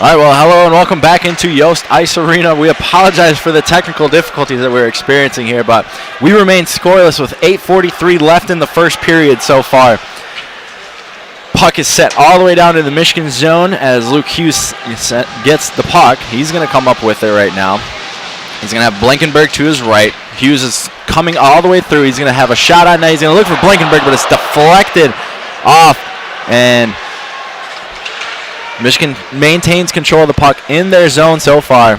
All right, well, hello and welcome back into Yost Ice Arena. We apologize for the technical difficulties that we're experiencing here, but we remain scoreless with 8:43 left in the first period so far. Puck is set all the way down to the Michigan zone as Luke Hughes gets the puck. He's going to come up with it right now. He's going to have Blankenberg to his right. Hughes is coming all the way through. He's going to have a shot on net. He's going to look for Blankenberg, but it's deflected off, and Michigan maintains control of the puck in their zone so far,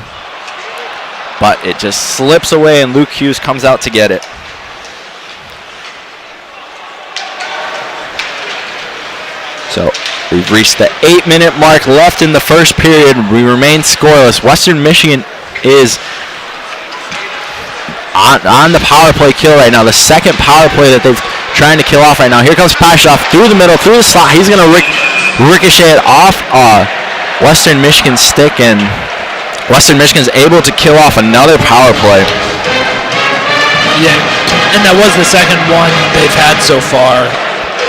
but it just slips away and Luke Hughes comes out to get it. So we've reached the 8-minute mark left in the first period. We remain scoreless. Western Michigan is on the power play kill right now, the second power play that they've trying to kill off right now. Here comes Pashov through the middle, through the slot. He's going to ricochet it off Western Michigan's stick, and Western Michigan's able to kill off another power play. Yeah, and that was the second one they've had so far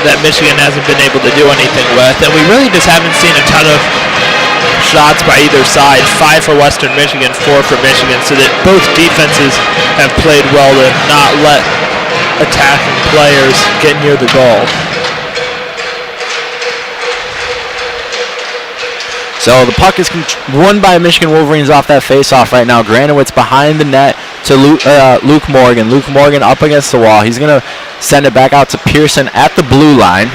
that Michigan hasn't been able to do anything with, and we really just haven't seen a ton of shots by either side. 5 for Western Michigan, 4 for Michigan, so that both defenses have played well to not let attacking players get near the goal. So the puck is won by Michigan Wolverines off that face-off right now. Granowitz behind the net to Luke Morgan. Luke Morgan up against the wall. He's going to send it back out to Pearson at the blue line.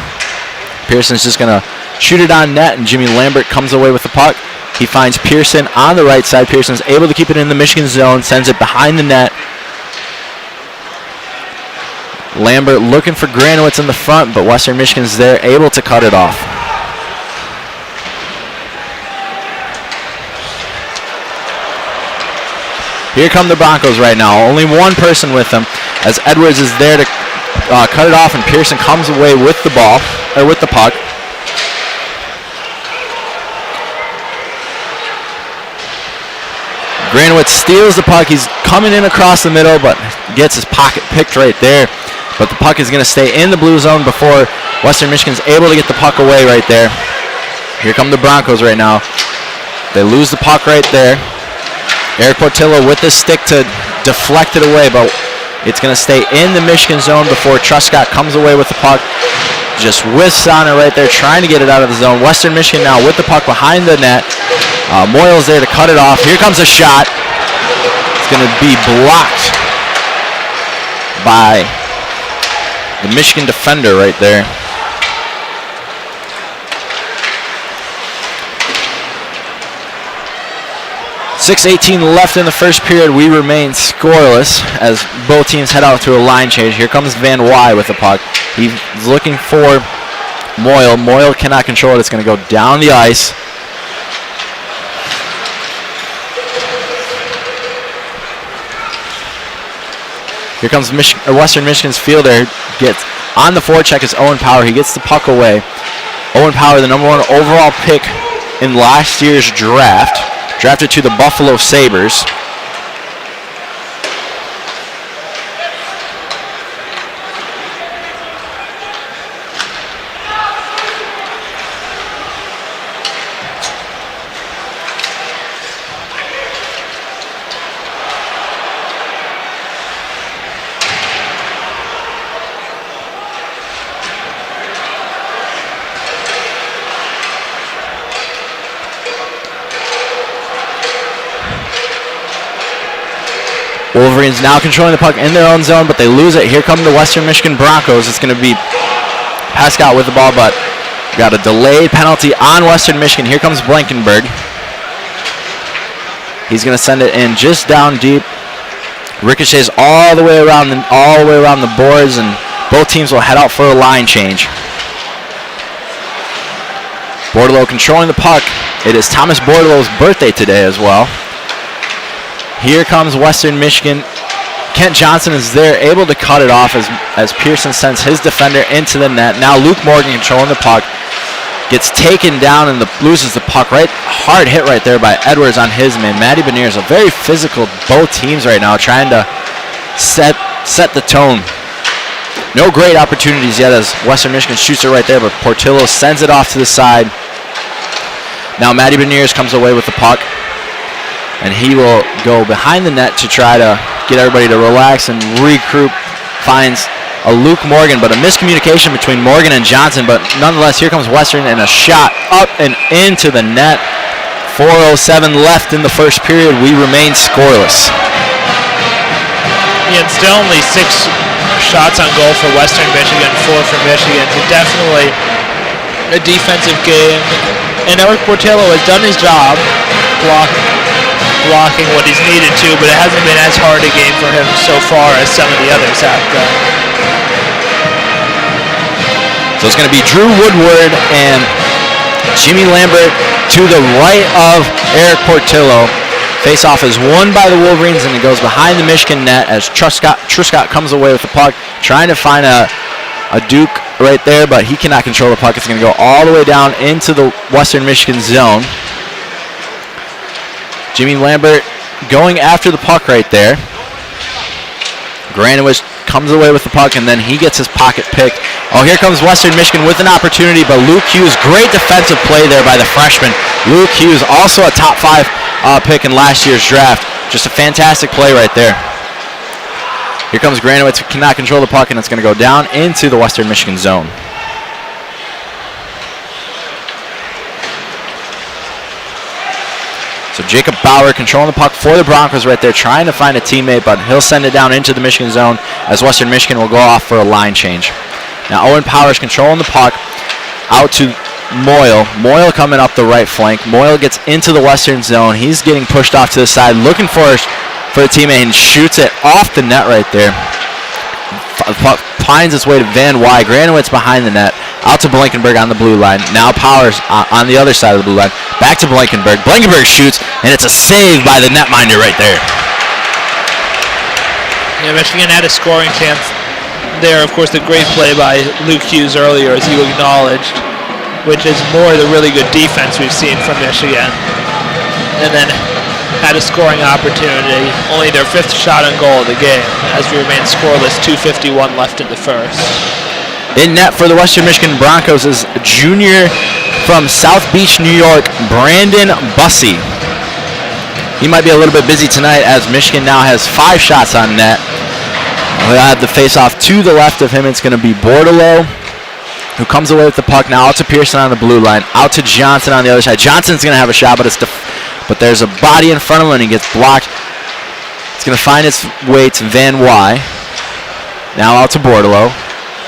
Pearson's just going to shoot it on net, and Jimmy Lambert comes away with the puck. He finds Pearson on the right side. Pearson's able to keep it in the Michigan zone, sends it behind the net. Lambert looking for Granowitz in the front, but Western Michigan's there, able to cut it off. Here come the Broncos right now. Only one person with them, as Edwards is there to cut it off, and Pearson comes away with the ball, or with the puck. Granowitz steals the puck. He's coming in across the middle, but gets his pocket picked right there. But the puck is going to stay in the blue zone before Western Michigan's able to get the puck away right there. Here come the Broncos right now. They lose the puck right there. Eric Portillo with the stick to deflect it away, but it's going to stay in the Michigan zone before Truscott comes away with the puck. Just whiffs on it right there, trying to get it out of the zone. Western Michigan now with the puck behind the net. Moyle's there to cut it off. Here comes a shot. It's going to be blocked by the Michigan defender right there. .6:18 left in the first period. We remain scoreless as both teams head out to a line change. Here comes Van Wy with the puck. He's looking for Moyle. Moyle cannot control it. It's going to go down the ice. Here comes Western Michigan's fielder. Gets on the forecheck is Owen Power. He gets the puck away. Owen Power, the number 1 overall pick in last year's draft. Drafted to the Buffalo Sabres. Wolverines now controlling the puck in their own zone, but they lose it. Here come the Western Michigan Broncos. It's going to be Pascal with the ball, but got a delayed penalty on Western Michigan. Here comes Blankenberg. He's going to send it in just down deep. Ricochets all the way around the boards, and both teams will head out for a line change. Bordelot controlling the puck. It is Thomas Bordelot's birthday today as well. Here comes Western Michigan. Kent Johnson is there, able to cut it off as Pearson sends his defender into the net. Now Luke Morgan controlling the puck. Gets taken down and loses the puck. Right, hard hit right there by Edwards on his man. Matty Beniers, a very physical, both teams right now, trying to set the tone. No great opportunities yet as Western Michigan shoots it right there, but Portillo sends it off to the side. Now Matty Beniers comes away with the puck, and he will go behind the net to try to get everybody to relax and regroup. Finds a Luke Morgan, but a miscommunication between Morgan and Johnson, but nonetheless, here comes Western, and a shot up and into the net. 4:07 left in the first period. We remain scoreless. Yeah, and still only 6 shots on goal for Western Michigan, 4 for Michigan. So definitely a defensive game. And Eric Portillo has done his job blocking what he's needed to, but it hasn't been as hard a game for him so far as some of the others have done. So it's going to be Drew Woodward and Jimmy Lambert to the right of Eric Portillo. Face-off is won by the Wolverines, and it goes behind the Michigan net as Truscott comes away with the puck, trying to find a Duke right there, but he cannot control the puck. It's going to go all the way down into the Western Michigan zone. Jimmy Lambert going after the puck right there. Granowich comes away with the puck, and then he gets his pocket picked. Oh, here comes Western Michigan with an opportunity, but Luke Hughes, great defensive play there by the freshman. Luke Hughes, also a top 5 pick in last year's draft. Just a fantastic play right there. Here comes Granowitz, cannot control the puck, and it's going to go down into the Western Michigan zone. So Jacob Bauer controlling the puck for the Broncos right there, trying to find a teammate, but he'll send it down into the Michigan zone as Western Michigan will go off for a line change. Now Owen Powers controlling the puck out to Moyle. Moyle coming up the right flank. Moyle gets into the Western zone. He's getting pushed off to the side, looking for a teammate, and shoots it off the net right there. Puck finds its way to Van Wy. Granowitz behind the net. Out to Blankenberg on the blue line. Now Powers on the other side of the blue line. Back to Blankenberg. Blankenberg shoots, and it's a save by the netminder right there. Yeah, Michigan had a scoring chance there. Of course, the great play by Luke Hughes earlier, as you acknowledged, which is more the really good defense we've seen from Michigan. And then had a scoring opportunity. Only their 5th shot on goal of the game, as we remain scoreless. 2:51 left in the first. In net for the Western Michigan Broncos is junior from South Beach, New York, Brandon Bussey. He might be a little bit busy tonight as Michigan now has 5 shots on net. We'll have the face-off to the left of him. It's going to be Bordelot, who comes away with the puck now out to Pearson on the blue line, out to Johnson on the other side. Johnson's going to have a shot, but there's a body in front of him and he gets blocked. It's going to find its way to Van Wy. Now out to Bordelot.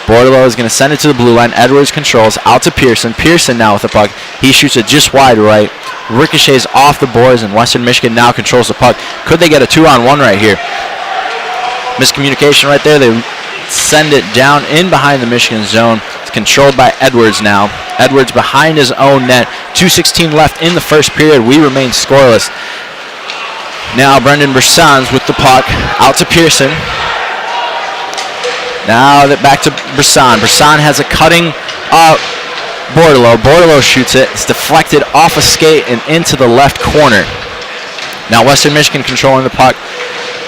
Bordelot is going to send it to the blue line. Edwards controls out to Pearson. Pearson now with the puck. He shoots it just wide right. Ricochets off the boards, and Western Michigan now controls the puck. Could they get a 2-on-1 right here? Miscommunication right there. They send it down in behind the Michigan zone. It's controlled by Edwards now. Edwards behind his own net. 2:16 left in the first period. We remain scoreless. Now Brendan Bressans with the puck out to Pearson. Now back to Brisson. Brisson has a cutting Bordelot. Bordelot shoots it. It's deflected off a skate and into the left corner. Now Western Michigan controlling the puck.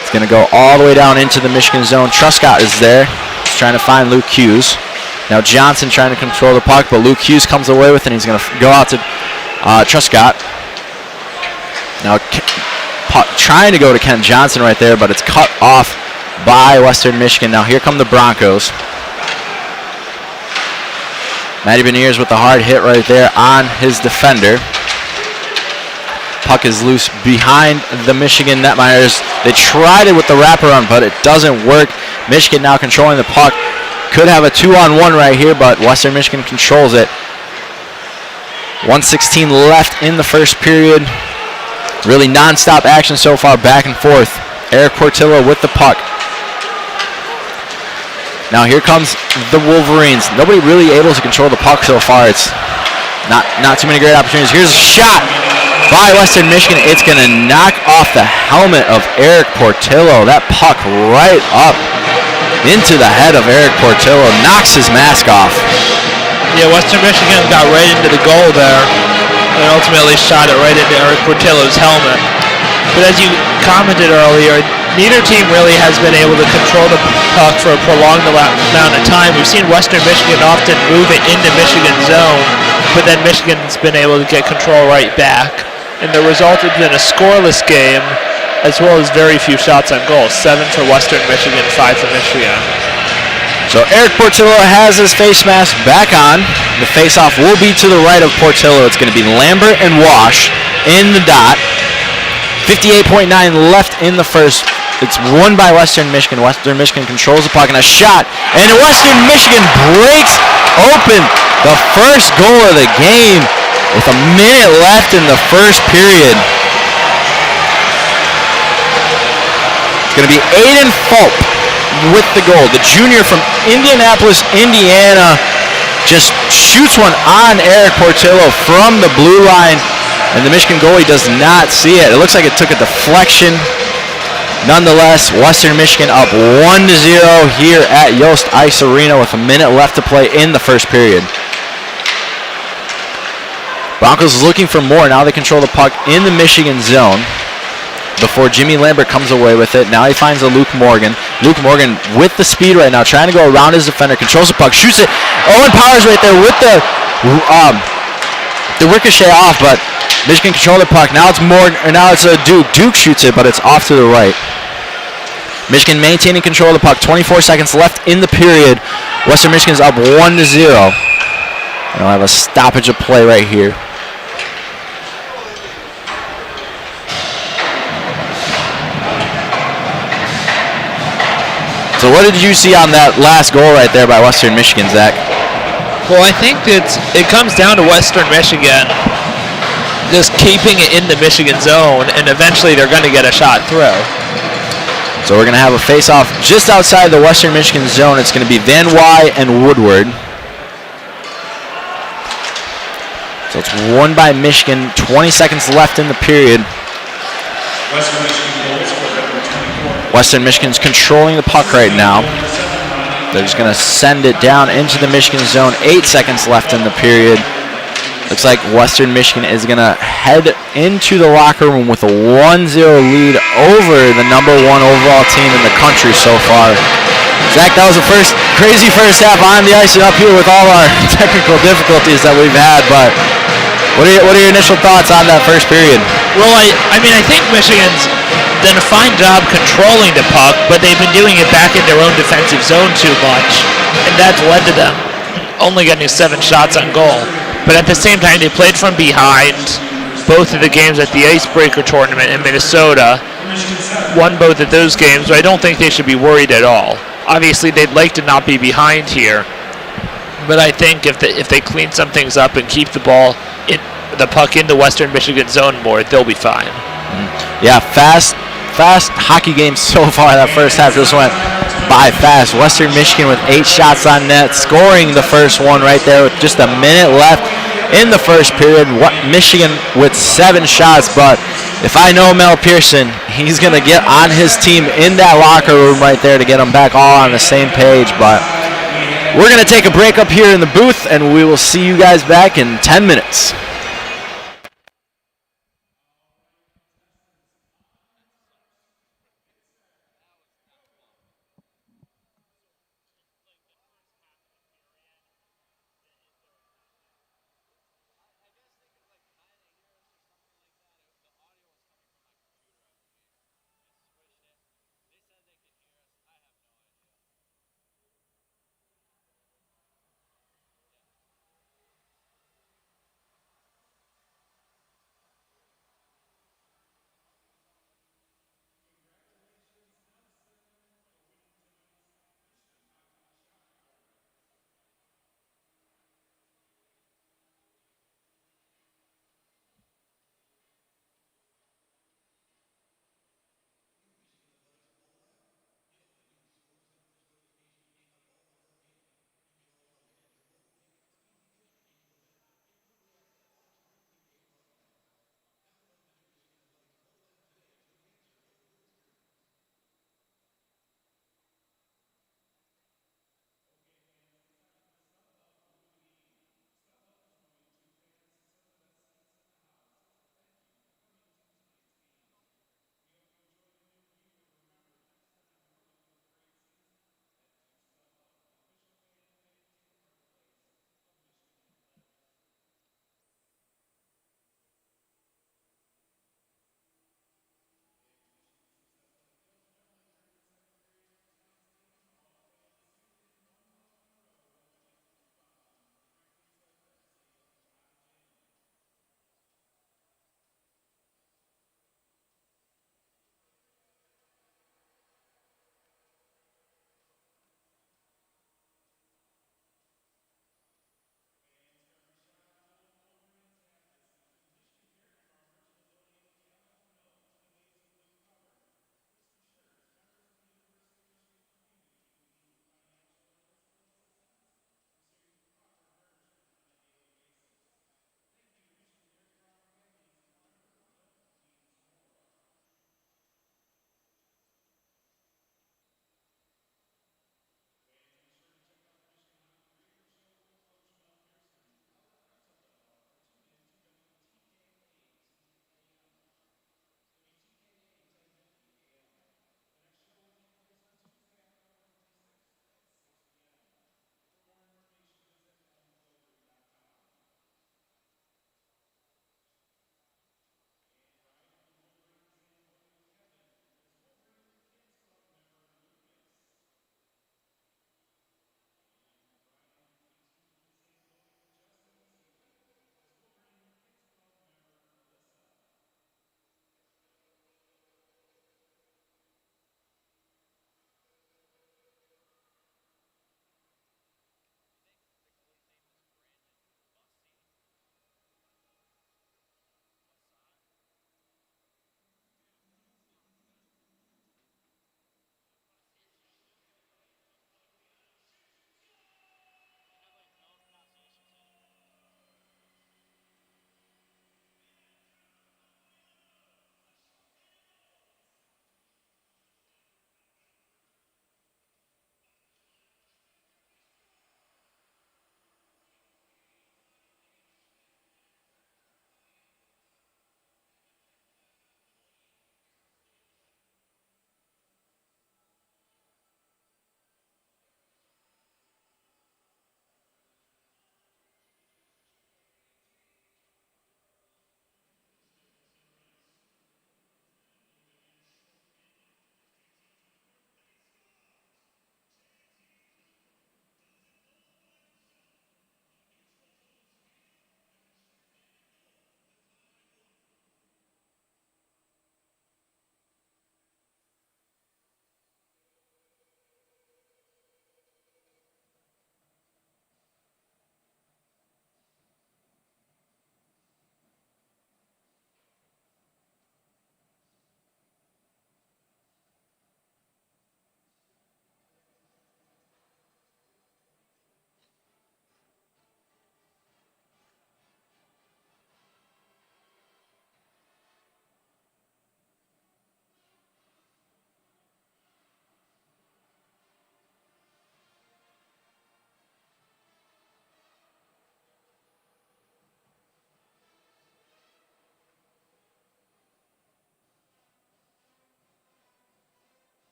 It's going to go all the way down into the Michigan zone. Truscott is there. He's trying to find Luke Hughes. Now Johnson trying to control the puck, but Luke Hughes comes away with it, and he's going to go out to Truscott. Now trying to go to Ken Johnson right there, but it's cut off by Western Michigan. Now here come the Broncos. Matty Beniers with the hard hit right there on his defender. Puck is loose behind the Michigan netminders. They tried it with the wraparound, but it doesn't work. Michigan now controlling the puck. Could have a 2-on-1 right here, but Western Michigan controls it. 1:16 left in the first period. Really non-stop action so far, back and forth. Eric Portillo with the puck. Now here comes the Wolverines. Nobody really able to control the puck so far. It's not too many great opportunities. Here's a shot by Western Michigan. It's going to knock off the helmet of Eric Portillo. That puck right up into the head of Eric Portillo. Knocks his mask off. Yeah, Western Michigan got right into the goal there and ultimately shot it right into Eric Portillo's helmet. But as you commented earlier, neither team really has been able to control the puck for a prolonged amount of time. We've seen Western Michigan often move it into Michigan's zone, but then Michigan's been able to get control right back. And the result has been a scoreless game, as well as very few shots on goal. 7 for Western Michigan, 5 for Michigan. So Eric Portillo has his face mask back on. The face-off will be to the right of Portillo. It's going to be Lambert and Wash in the dot. 58.9 left in the first. It's won by Western Michigan. Western Michigan controls the puck and a shot. And Western Michigan breaks open the first goal of the game with a minute left in the first period. It's going to be Aiden Fulp with the goal. The junior from Indianapolis, Indiana, just shoots one on Eric Portillo from the blue line, and the Michigan goalie does not see it. It looks like it took a deflection. Nonetheless, Western Michigan up 1-0 here at Yost Ice Arena with a minute left to play in the first period. Broncos is looking for more. Now they control the puck in the Michigan zone before Jimmy Lambert comes away with it. Now he finds a Luke Morgan. Luke Morgan with the speed right now, trying to go around his defender, controls the puck, shoots it. Owen Powers right there with the ricochet off, but Michigan control the puck. Now it's Morgan, or now it's Duke. Duke shoots it, but it's off to the right. Michigan maintaining control of the puck. 24 seconds left in the period. Western Michigan's up 1-0. And they'll have a stoppage of play right here. So what did you see on that last goal right there by Western Michigan, Zach? Well, I think it comes down to Western Michigan just keeping it in the Michigan zone, and eventually they're going to get a shot through. So we're going to have a face-off just outside the Western Michigan zone. It's going to be Van Wy and Woodward. So it's won by Michigan. 20 seconds left in the period. Western Michigan's controlling the puck right now. They're just going to send it down into the Michigan zone. 8 seconds left in the period. Looks like Western Michigan is going to head into the locker room with a 1-0 lead over the number 1 overall team in the country so far. Zach, that was the crazy first half on the ice and up here with all our technical difficulties that we've had, but what are your initial thoughts on that first period? Well, I mean, I think Michigan's done a fine job controlling the puck, but they've been doing it back in their own defensive zone too much, and that's led to them only getting 7 shots on goal. But at the same time, they played from behind both of the games at the Icebreaker tournament in Minnesota, won both of those games, so I don't think they should be worried at all. Obviously, they'd like to not be behind here, but I think if they clean some things up and keep the puck in the Western Michigan zone more, they'll be fine. Yeah, fast hockey game so far. That first half just went by fast. Western Michigan with 8 shots on net, scoring the first one right there with just a minute left in the first period. Michigan with 7 shots, but if I know Mel Pearson, he's going to get on his team in that locker room right there to get them back all on the same page. But we're going to take a break up here in the booth, and we will see you guys back in 10 minutes.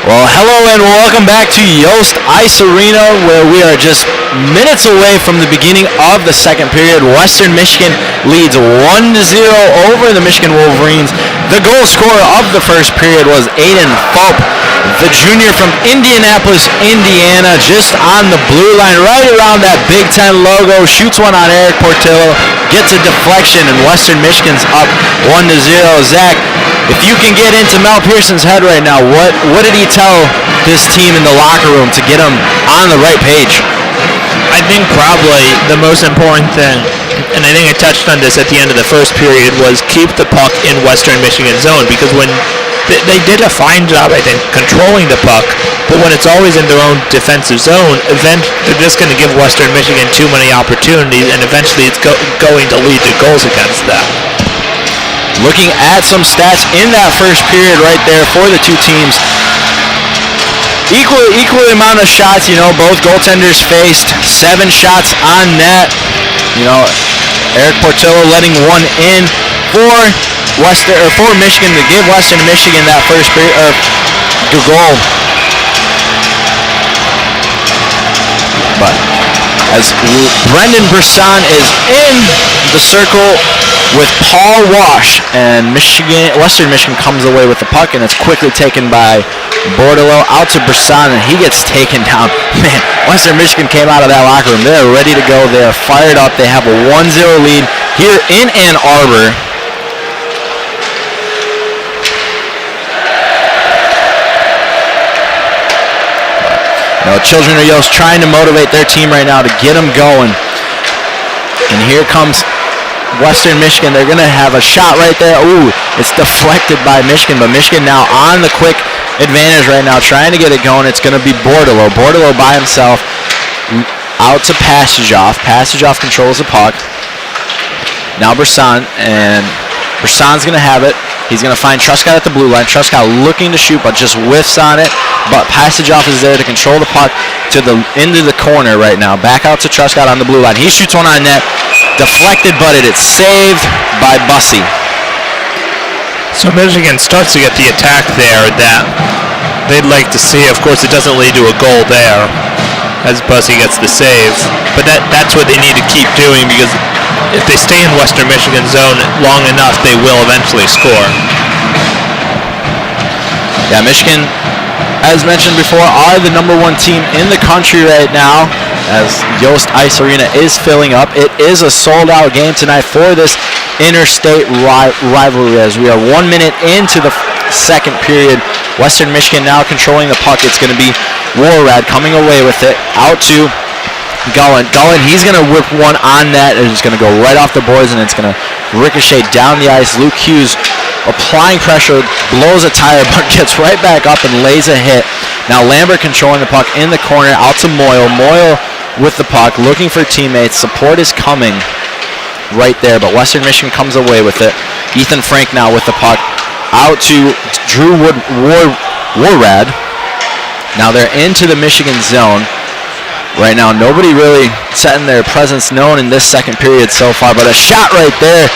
Well, hello and welcome back to Yost Ice Arena, where we are just minutes away from the beginning of the second period. Western Michigan leads 1-0 over the Michigan Wolverines. The goal scorer of the first period was Aiden Fulp, the junior from Indianapolis, Indiana, just on the blue line, right around that Big Ten logo, shoots one on Eric Portillo, gets a deflection, and Western Michigan's up 1-0. Zach, if you can get into Mel Pearson's head right now, what did he tell this team in the locker room to get them on the right page? I think probably the most important thing, and I think I touched on this at the end of the first period, was keep the puck in Western Michigan zone, because when they did a fine job, I think, controlling the puck, but when it's always in their own defensive zone, they're just going to give Western Michigan too many opportunities, and eventually it's going to lead to goals against them. Looking at some stats in that first period right there for the two teams. Equal amount of shots, both goaltenders faced 7 shots on net. Eric Portillo letting one in for Michigan to give Western Michigan that first period the goal. But as Brendan Brisson is in the circle with Paul Wash, and Western Michigan comes away with the puck, and it's quickly taken by Bordelot out to Brisson, and he gets taken down. Man, Western Michigan came out of that locker room. They're ready to go. They are fired up. They have a 1-0 lead here in Ann Arbor. Children of Yost trying to motivate their team right now to get them going. And here comes Western Michigan. They're going to have a shot right there. Ooh, it's deflected by Michigan, but Michigan now on the quick advantage right now, trying to get it going. It's going to be Bordelot. Bordelot by himself out to Passageoff. Passageoff controls the puck. Now Brisson, and Brisson's going to have it. He's going to find Truscott at the blue line. Truscott looking to shoot, but just whiffs on it. But Passageoff is there to control the puck into the corner right now. Back out to Truscott on the blue line. He shoots one on net. Deflected, but it's saved by Bussey. So Michigan starts to get the attack there that they'd like to see. Of course, it doesn't lead to a goal there as Bussey gets the save. But that's what they need to keep doing, because if they stay in Western Michigan zone long enough, they will eventually score. Yeah, Michigan, as mentioned before, are the #1 team in the country right now, as Yost Ice Arena is filling up. It is a sold-out game tonight for this interstate rivalry, as we are 1 minute into the second period. Western Michigan now controlling the puck. It's going to be Warrad coming away with it out to Gullen, he's going to whip one on net, and it's going to go right off the boards, and it's going to ricochet down the ice. Luke Hughes applying pressure, blows a tire, but gets right back up and lays a hit. Now Lambert controlling the puck in the corner, out to Moyle. Moyle with the puck, looking for teammates. Support is coming right there, but Western Michigan comes away with it. Ethan Frank now with the puck, out to Drew Warrad. Now they're into the Michigan zone. Right now, nobody really setting their presence known in this second period so far, but a shot right there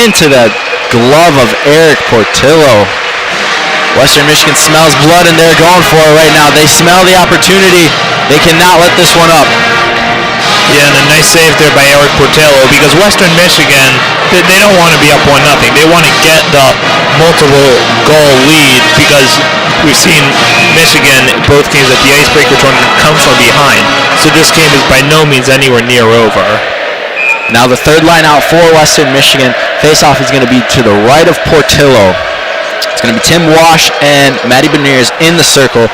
into the glove of Eric Portillo. Western Michigan smells blood, and they're going for it right now. They smell the opportunity. They cannot let this one up. Yeah, and a nice save there by Eric Portillo, because Western Michigan, they don't want to be up 1-0. They want to get the multiple goal lead, because we've seen Michigan, both games at the Icebreaker tournament, come from behind. So this game is by no means anywhere near over. Now the third line out for Western Michigan. Face-off is going to be to the right of Portillo. It's going to be Tim Wash and Matty Beniers in the circle.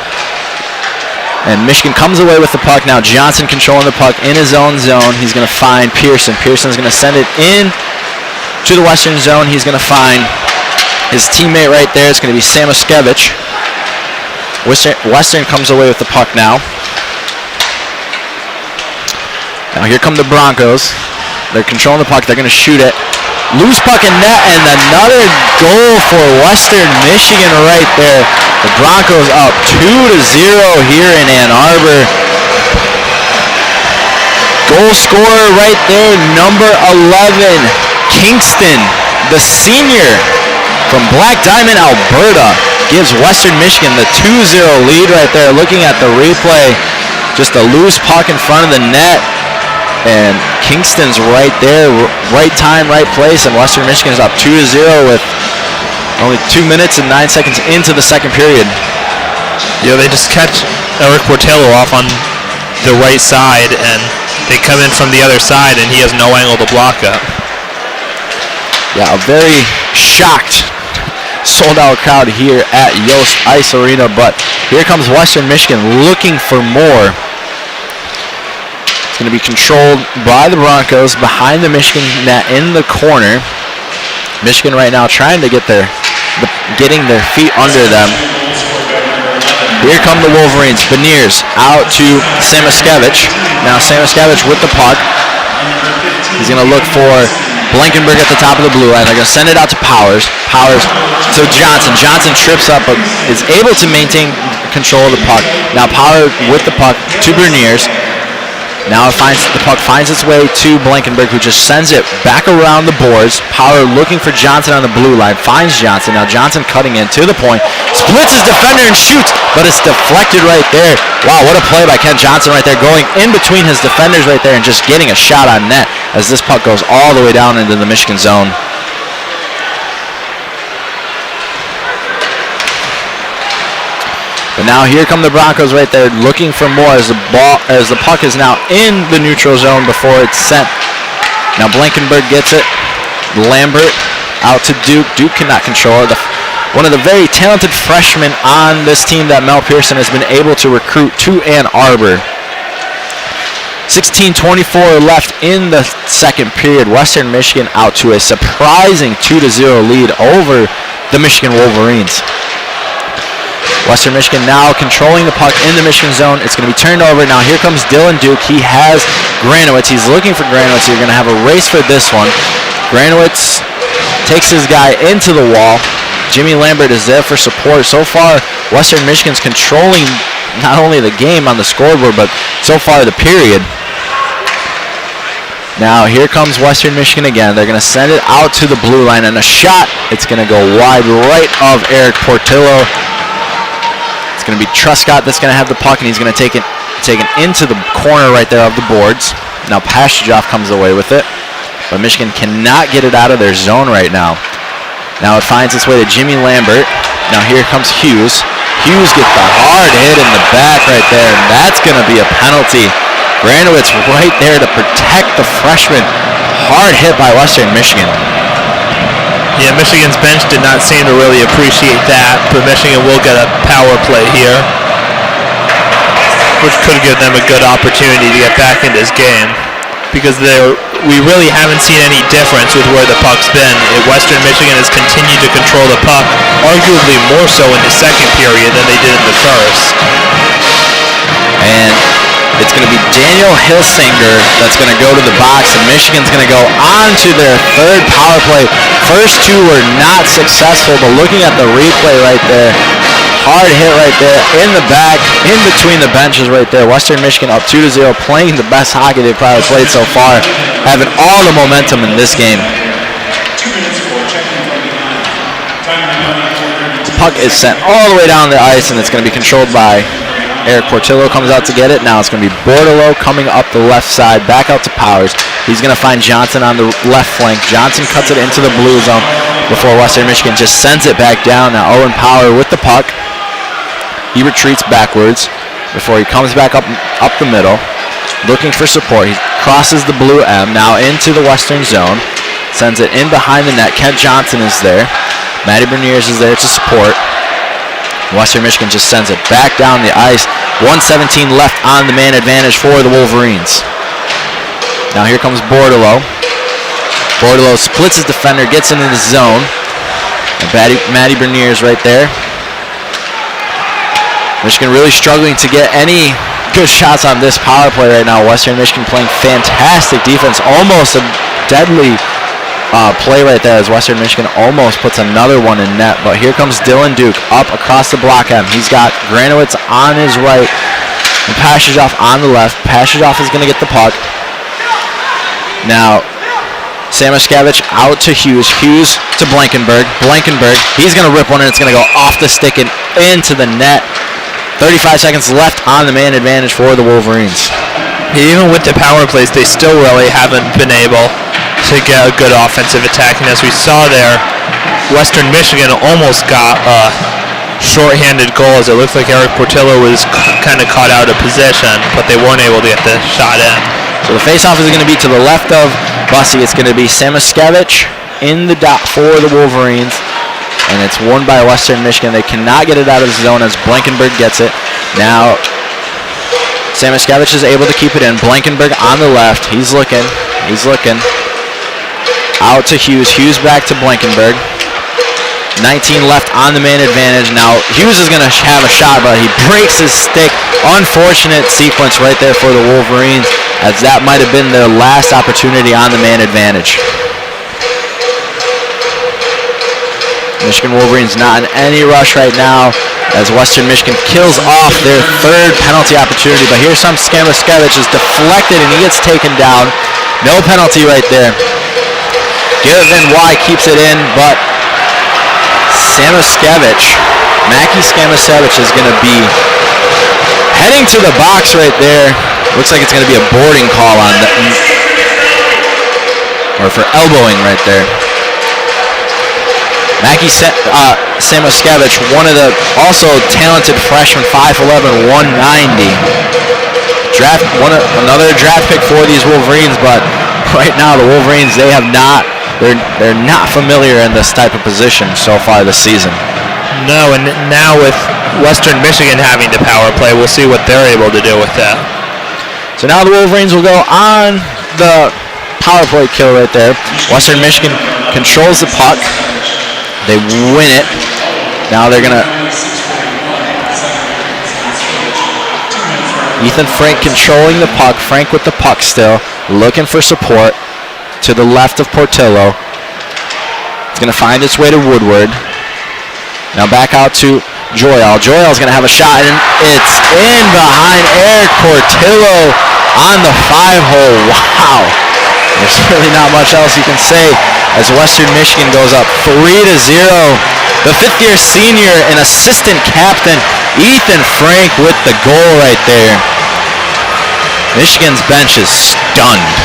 And Michigan comes away with the puck. Now Johnson controlling the puck in his own zone. He's going to find Pearson. Pearson's going to send it in to the Western zone. He's going to find his teammate right there. It's going to be Samoskevich. Western comes away with the puck now. Now here come the Broncos. They're controlling the puck. They're going to shoot it. Loose puck in net, and another goal for Western Michigan right there. The Broncos up 2-0 here in Ann Arbor. Goal scorer right there, number 11, Kingston, the senior from Black Diamond, Alberta. gives Western Michigan the 2-0 lead right there. Looking at the replay, just a loose puck in front of the net. And Kingston's right there, right time, right place, and Western Michigan's up 2-0 with only 2 minutes and 9 seconds into the second period. Yeah, they just catch Eric Portillo off on the right side, and they come in from the other side, and he has no angle to block up. Yeah, a very shocked, sold-out crowd here at Yost Ice Arena, but here comes Western Michigan looking for more. It's going to be controlled by the Broncos behind the Michigan net in the corner. Michigan right now trying to getting their feet under them. Here come the Wolverines. Beniers out to Samoskevich. Now Samoskevich with the puck. He's going to look for Blankenberg at the top of the blue line. They're going to send it out to Powers. Powers to Johnson. Johnson trips up but is able to maintain control of the puck. Now Power with the puck to Beniers. Now the puck finds its way to Blankenberg, who just sends it back around the boards. Power looking for Johnson on the blue line, finds Johnson. Now Johnson cutting in to the point, splits his defender and shoots, but it's deflected right there. Wow, what a play by Ken Johnson right there, going in between his defenders right there and just getting a shot on net as this puck goes all the way down into the Michigan zone. But now here come the Broncos right there looking for more as the puck is now in the neutral zone before it's sent. Now Blankenberg gets it. Lambert out to Duke. Duke cannot control it. One of the very talented freshmen on this team that Mel Pearson has been able to recruit to Ann Arbor. 16:24 left in the second period. Western Michigan out to a surprising 2-0 lead over the Michigan Wolverines. Western Michigan now controlling the puck in the Michigan zone. It's going to be turned over. Now here comes Dylan Duke. He has Granowitz. He's looking for Granowitz. You're going to have a race for this one. Granowitz takes his guy into the wall. Jimmy Lambert is there for support. So far, Western Michigan's controlling not only the game on the scoreboard, but so far the period. Now here comes Western Michigan again. They're going to send it out to the blue line, and a shot. It's going to go wide right of Eric Portillo. It's going to be Truscott that's going to have the puck, and he's going to take it into the corner right there of the boards. Now Pashijov comes away with it, but Michigan cannot get it out of their zone right now. Now it finds its way to Jimmy Lambert. Now here comes Hughes. Hughes gets the hard hit in the back right there, and that's going to be a penalty. Granowitz right there to protect the freshman. Hard hit by Western Michigan. Yeah, Michigan's bench did not seem to really appreciate that, but Michigan will get a power play here, which could give them a good opportunity to get back into this game, because we really haven't seen any difference with where the puck's been. Western Michigan has continued to control the puck, arguably more so in the second period than they did in the first. And it's going to be Daniel Hilsinger that's going to go to the box, and Michigan's going to go on to their third power play. First two were not successful, but looking at the replay right there, hard hit right there in the back, in between the benches right there. Western Michigan up 2-0, playing the best hockey they've probably played so far, having all the momentum in this game. The puck is sent all the way down the ice, and it's going to be controlled by Eric Portillo. Comes out to get it. Now it's going to be Bordelot coming up the left side, back out to Powers. He's going to find Johnson on the left flank. Johnson cuts it into the blue zone before Western Michigan just sends it back down. Now Owen Power with the puck. He retreats backwards before he comes back up the middle, looking for support. He crosses the blue M, now into the Western zone. Sends it in behind the net. Kent Johnson is there. Matty Berniers is there to support. Western Michigan just sends it back down the ice. 1:17 left on the man advantage for the Wolverines. Now here comes Bordelot. Bordelot splits his defender, gets into the zone. And Matty Berniers right there. Michigan really struggling to get any good shots on this power play right now. Western Michigan playing fantastic defense. Almost a deadly play right there as Western Michigan almost puts another one in net. But here comes Dylan Duke up across the block end. He's got Granowitz on his right and Pashijov on the left. Pashijov is going to get the puck. Now Samoskevich out to Hughes. Hughes to Blankenberg. Blankenberg, he's going to rip one, and it's going to go off the stick and into the net. 35 seconds left on the man advantage for the Wolverines. Even with the power plays, they still really haven't been able to get a good offensive attack. And as we saw there, Western Michigan almost got a short-handed goal, as it looked like Eric Portillo was kind of caught out of position, but they weren't able to get the shot in. So the face-off is going to be to the left of Bussy. It's going to be Samoskevich in the dot for the Wolverines, and it's won by Western Michigan. They cannot get it out of the zone as Blankenberg gets it. Now Samoskevich is able to keep it in. Blankenberg on the left. He's looking. Out to Hughes. Hughes back to Blankenberg. 19 left on the man advantage. Now Hughes is going to have a shot, but he breaks his stick. Unfortunate sequence right there for the Wolverines, as that might have been their last opportunity on the man advantage. Michigan Wolverines not in any rush right now, as Western Michigan kills off their third penalty opportunity. But here's some Samoskevich is deflected, and he gets taken down. No penalty right there. Given Y keeps it in, but Mackie Samoskevich is going to be heading to the box right there. Looks like it's going to be a boarding call on that, or for elbowing right there. Mackie Samoskevich, one of the also talented freshmen, 5'11", 190. Another draft pick for these Wolverines, but right now the Wolverines, they're not familiar in this type of position so far this season. No, and now with Western Michigan having the power play, we'll see what they're able to do with that. So now the Wolverines will go on the power play kill right there. Western Michigan controls the puck. They win it. Now they're going to... Ethan Frank controlling the puck. Frank with the puck still, looking for support to the left of Portillo. It's going to find its way to Woodward. Now back out to Joyal. Joyal's going to have a shot, and it's in behind Eric Portillo on the 5-hole. Wow. There's really not much else you can say as Western Michigan goes up 3-0. The fifth-year senior and assistant captain Ethan Frank with the goal right there. Michigan's bench is stunned.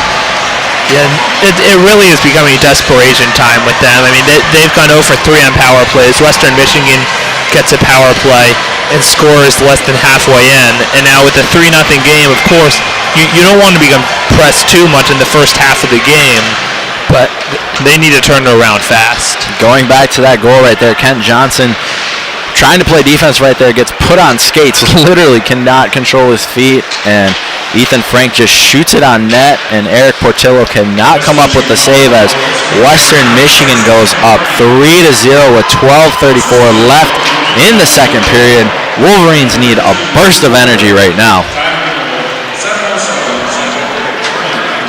Yeah, it really is becoming desperation time with them. I mean, they've gone 0 for 3 on power plays. Western Michigan gets a power play and scores less than halfway in. And now with the 3-0 game, of course, you don't want to become pressed too much in the first half of the game, but they need to turn it around fast. Going back to that goal right there, Kent Johnson trying to play defense right there, gets put on skates, literally cannot control his feet, and Ethan Frank just shoots it on net, and Eric Portillo cannot come up with the save as Western Michigan goes up 3-0 with 12:34 left in the second period. Wolverines need a burst of energy right now.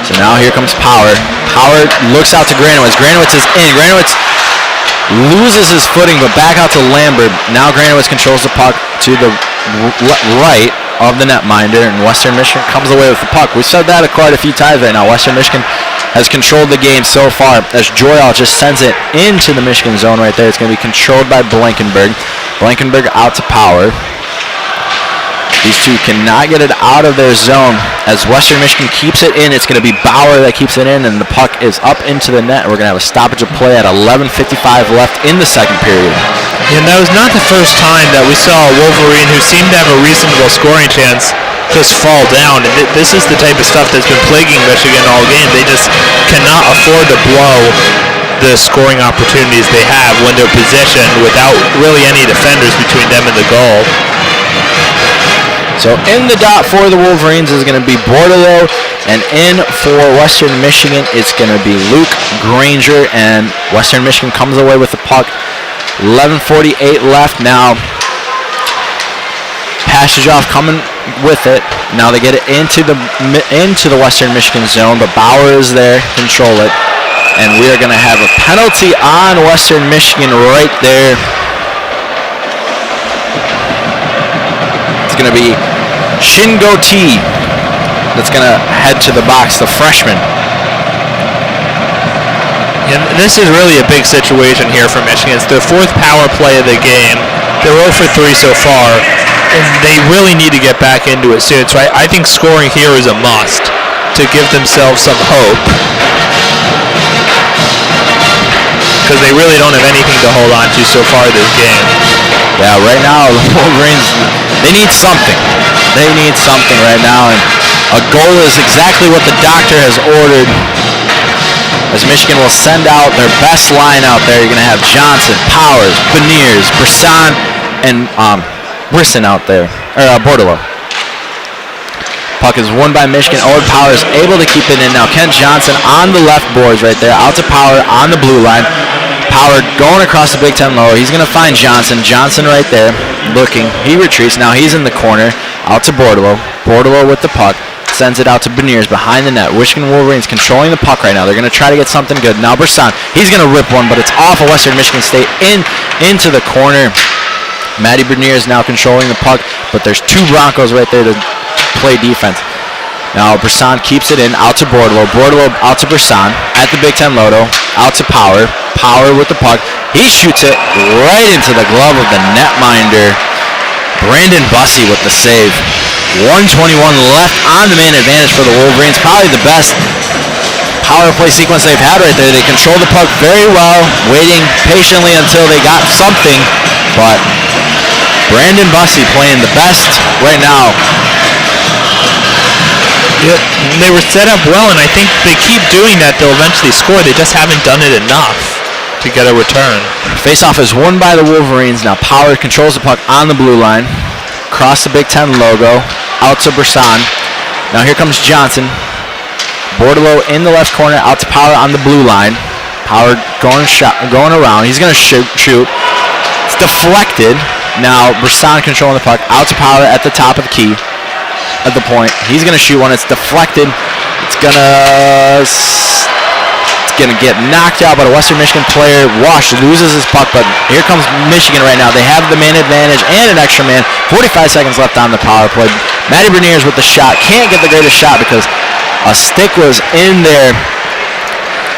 So now here comes Power. Power looks out to Granowitz. Granowitz is in. Granowitz loses his footing, but back out to Lambert. Now Granowitz controls the puck to the right of the netminder, and Western Michigan comes away with the puck. We've said that quite a few times right now. Western Michigan has controlled the game so far as Joyal just sends it into the Michigan zone right there. It's going to be controlled by Blankenberg. Blankenberg out to Power. These two cannot get it out of their zone as Western Michigan keeps it in. It's going to be Bauer that keeps it in, and the puck is up into the net. We're going to have a stoppage of play at 11:55 left in the second period. And that was not the first time that we saw a Wolverine who seemed to have a reasonable scoring chance just fall down. And this is the type of stuff that's been plaguing Michigan all game. They just cannot afford to blow the scoring opportunities they have when they're positioned without really any defenders between them and the goal. So in the dot for the Wolverines is going to be Bordelot, and in for Western Michigan it's going to be Luke Granger, and Western Michigan comes away with the puck. 11:48 left now. Pashijov coming with it. Now they get it into the Western Michigan zone, but Bauer is there, control it, and we are going to have a penalty on Western Michigan right there. It's going to be Shingo T that's going to head to the box, the freshman. And this is really a big situation here for Michigan. It's their 4th power play of the game. They're 0 for 3 so far, and they really need to get back into it soon. So I think scoring here is a must to give themselves some hope, because they really don't have anything to hold on to so far this game. Yeah, right now the Wolverines, they need something. They need something right now, and a goal is exactly what the doctor has ordered, as Michigan will send out their best line out there. You're going to have Johnson, Powers, Beniers, Brisson, and Brisson out there, or Bordelot. Puck is won by Michigan. Owen Powers able to keep it in now. Ken Johnson on the left boards right there, out to Power on the blue line. Power going across the Big Ten lower. He's going to find Johnson. Johnson right there looking. He retreats. Now he's in the corner, out to Bordelot. Bordelot with the puck. Sends it out to Beniers behind the net. Michigan Wolverines controlling the puck right now. They're going to try to get something good. Now Brisson, he's going to rip one, but it's off of Western Michigan State into the corner. Matty Beniers now controlling the puck, but there's 2 Broncos right there to play defense. Now Brisson keeps it in, out to Bordelot. Bordelot out to Brisson at the Big Ten Loto, out to Power. Power with the puck. He shoots it right into the glove of the netminder. Brandon Bussey with the save. 1:21 left on the man advantage for the Wolverines. Probably the best power play sequence they've had right there. They control the puck very well, waiting patiently until they got something. But Brandon Bussey playing the best right now. Yeah, they were set up well, and I think they keep doing that. They'll eventually score. They just haven't done it enough to get a return. Faceoff is won by the Wolverines. Now Power controls the puck on the blue line. Across the Big Ten logo, out to Brisson. Now here comes Johnson. Bordelot in the left corner, out to Power on the blue line. Power going around. He's going to shoot. It's deflected. Now Brisson controlling the puck, out to Power at the top of the key, at the point. He's going to shoot one. It's deflected. It's going to get knocked out by a Western Michigan player. Wash loses his puck, but here comes Michigan right now. They have the man advantage and an extra man. 45 seconds left on the power play. Matty Beniers with the shot. Can't get the greatest shot because a stick was in there.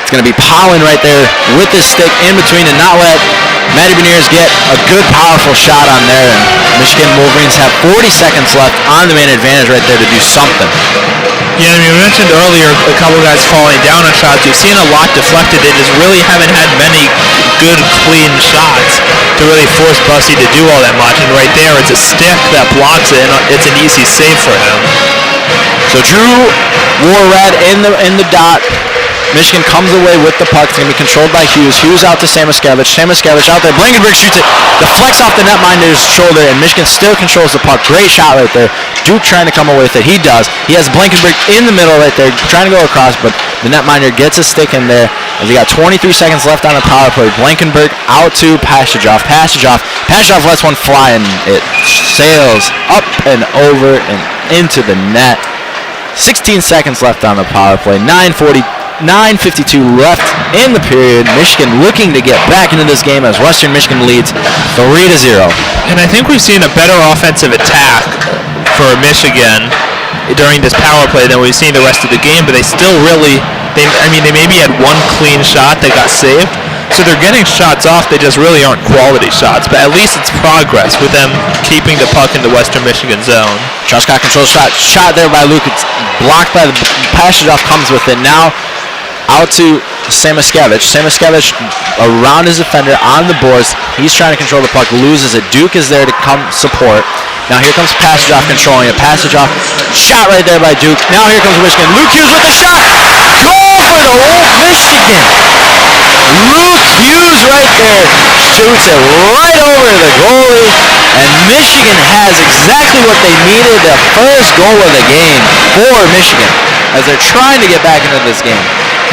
It's going to be Pollen right there with his stick in between and not let Matty Beniers get a good, powerful shot on there. And Michigan Wolverines have 40 seconds left on the man advantage right there to do something. Yeah, I mean, we mentioned earlier a couple guys falling down on shots. We've seen a lot deflected. They just really haven't had many good, clean shots to really force Bussey to do all that much. And right there, it's a stick that blocks it, and it's an easy save for him. So Drew wore red in the dot. Michigan comes away with the puck. It's going to be controlled by Hughes. Hughes out to Samoskevich. Samoskevich out there. Blankenberg shoots it. Deflects off the netminder's shoulder, and Michigan still controls the puck. Great shot right there. Duke trying to come away with it. He does. He has Blankenberg in the middle right there, trying to go across, but the netminder gets a stick in there. As we got 23 seconds left on the power play. Blankenberg out to Pashajov. Pashajov lets one fly, and it sails up and over and into the net. 16 seconds left on the power play. 9:52 left in the period. Michigan looking to get back into this game as Western Michigan leads 3-0. And I think we've seen a better offensive attack for Michigan during this power play than we've seen the rest of the game, but they still really, they maybe had one clean shot that got saved, so they're getting shots off. They just really aren't quality shots, but at least it's progress with them keeping the puck in the Western Michigan zone. Truscott controls shot there by Luke. It's blocked by the Pashajov, comes with it now. Out to Samoskevich. Samoskevich around his defender on the boards. He's trying to control the puck, loses it. Duke is there to come support. Now here comes Pashajov controlling it. Pashajov shot right there by Duke. Now here comes Michigan. Luke Hughes with the shot. Goal for the Wolf Michigan. Luke Hughes right there shoots it right over the goalie. And Michigan has exactly what they needed. The first goal of the game for Michigan as they're trying to get back into this game.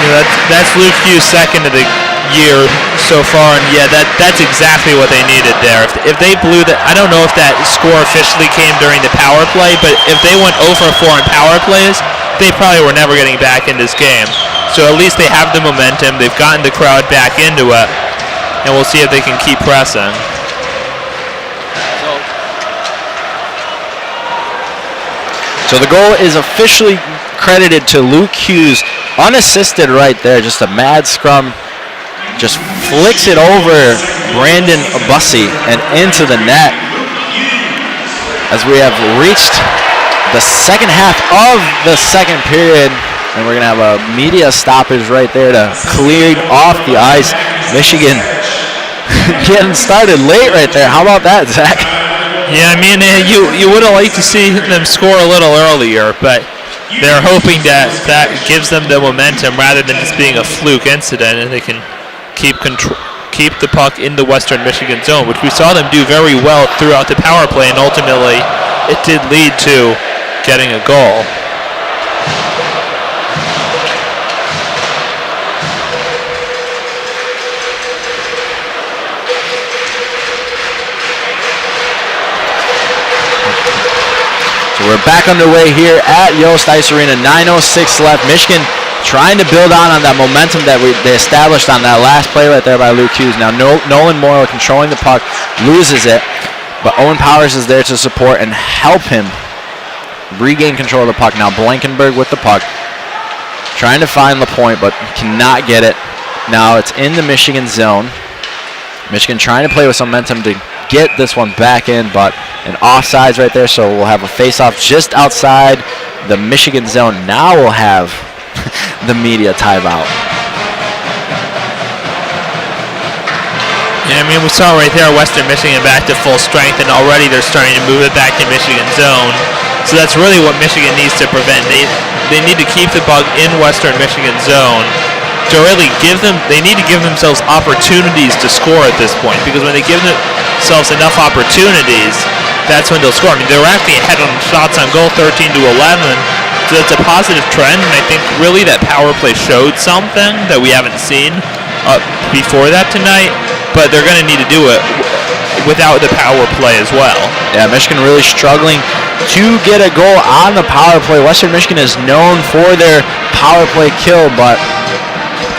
Yeah, that's Luke Hughes' second of the year so far, and yeah, that's exactly what they needed there. If they blew that, I don't know if that score officially came during the power play, but if they went 0 for 4 in power plays, they probably were never getting back in this game. So at least they have the momentum. They've gotten the crowd back into it, and we'll see if they can keep pressing. So the goal is officially credited to Luke Hughes, unassisted right there, just a mad scrum just flicks it over Brandon Bussey and into the net. As we have reached the second half of the second period, and we're going to have a media stoppage right there to clear off the ice. Michigan getting started late right there. How about that, Zach? Yeah, I mean, you would have liked to see them score a little earlier, but they're hoping that gives them the momentum rather than just being a fluke incident, and they can keep the puck in the Western Michigan zone, which we saw them do very well throughout the power play, and ultimately it did lead to getting a goal. We're back underway here at Yost Ice Arena. 9:06 left. Michigan trying to build on that momentum that they established on that last play right there by Luke Hughes. Now Nolan Morrow controlling the puck, loses it, but Owen Powers is there to support and help him regain control of the puck. Now Blankenberg with the puck, trying to find the point, but cannot get it. Now it's in the Michigan zone. Michigan trying to play with some momentum to get this one back in, but an offsides right there, so we'll have a face-off just outside the Michigan zone. Now we'll have the media timeout. Yeah, I mean, we saw right there Western Michigan back to full strength, and already they're starting to move it back to Michigan zone. So that's really what Michigan needs to prevent. They need to keep the puck in Western Michigan zone to really they need to give themselves opportunities to score at this point, because when they give themselves enough opportunities, that's when they'll score. I mean, they're actually ahead on shots on goal, 13-11, so that's a positive trend, and I think really that power play showed something that we haven't seen before that tonight, but they're going to need to do it without the power play as well. Yeah, Michigan really struggling to get a goal on the power play. Western Michigan is known for their power play kill, but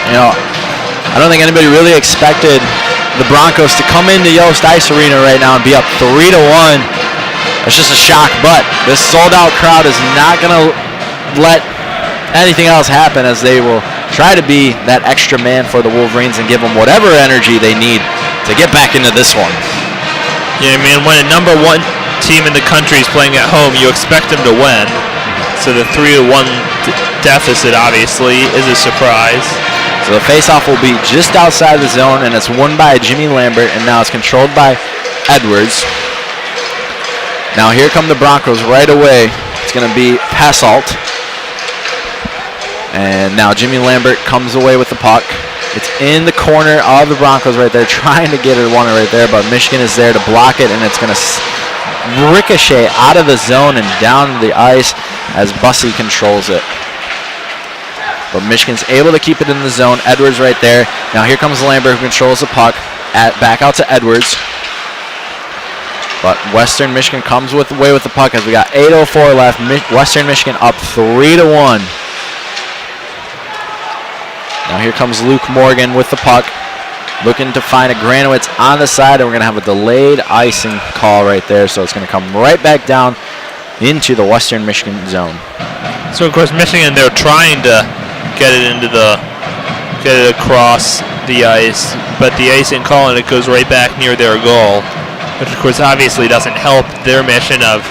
you know, I don't think anybody really expected the Broncos to come into Yost Ice Arena right now and be up 3-1. It's just a shock, but this sold-out crowd is not going to let anything else happen, as they will try to be that extra man for the Wolverines and give them whatever energy they need to get back into this one. Yeah, I mean, when a number one team in the country is playing at home, you expect them to win. So the 3-1 deficit obviously is a surprise. So the faceoff will be just outside the zone, and it's won by Jimmy Lambert, and now it's controlled by Edwards. Now here come the Broncos right away. It's going to be Passault. And now Jimmy Lambert comes away with the puck. It's in the corner of the Broncos right there, trying to get it one right there, but Michigan is there to block it, and it's going to ricochet out of the zone and down the ice as Bussey controls it. But Michigan's able to keep it in the zone. Edwards right there. Now here comes Lambert, who controls the puck. Back out to Edwards. But Western Michigan comes away with the puck as we got 8:04 left. Western Michigan up 3-1. Now here comes Luke Morgan with the puck, looking to find a Granowitz on the side, and we're going to have a delayed icing call right there. So it's going to come right back down into the Western Michigan zone. So of course Michigan, they're trying to get it across the ice, but the icing call, and it goes right back near their goal, which of course obviously doesn't help their mission of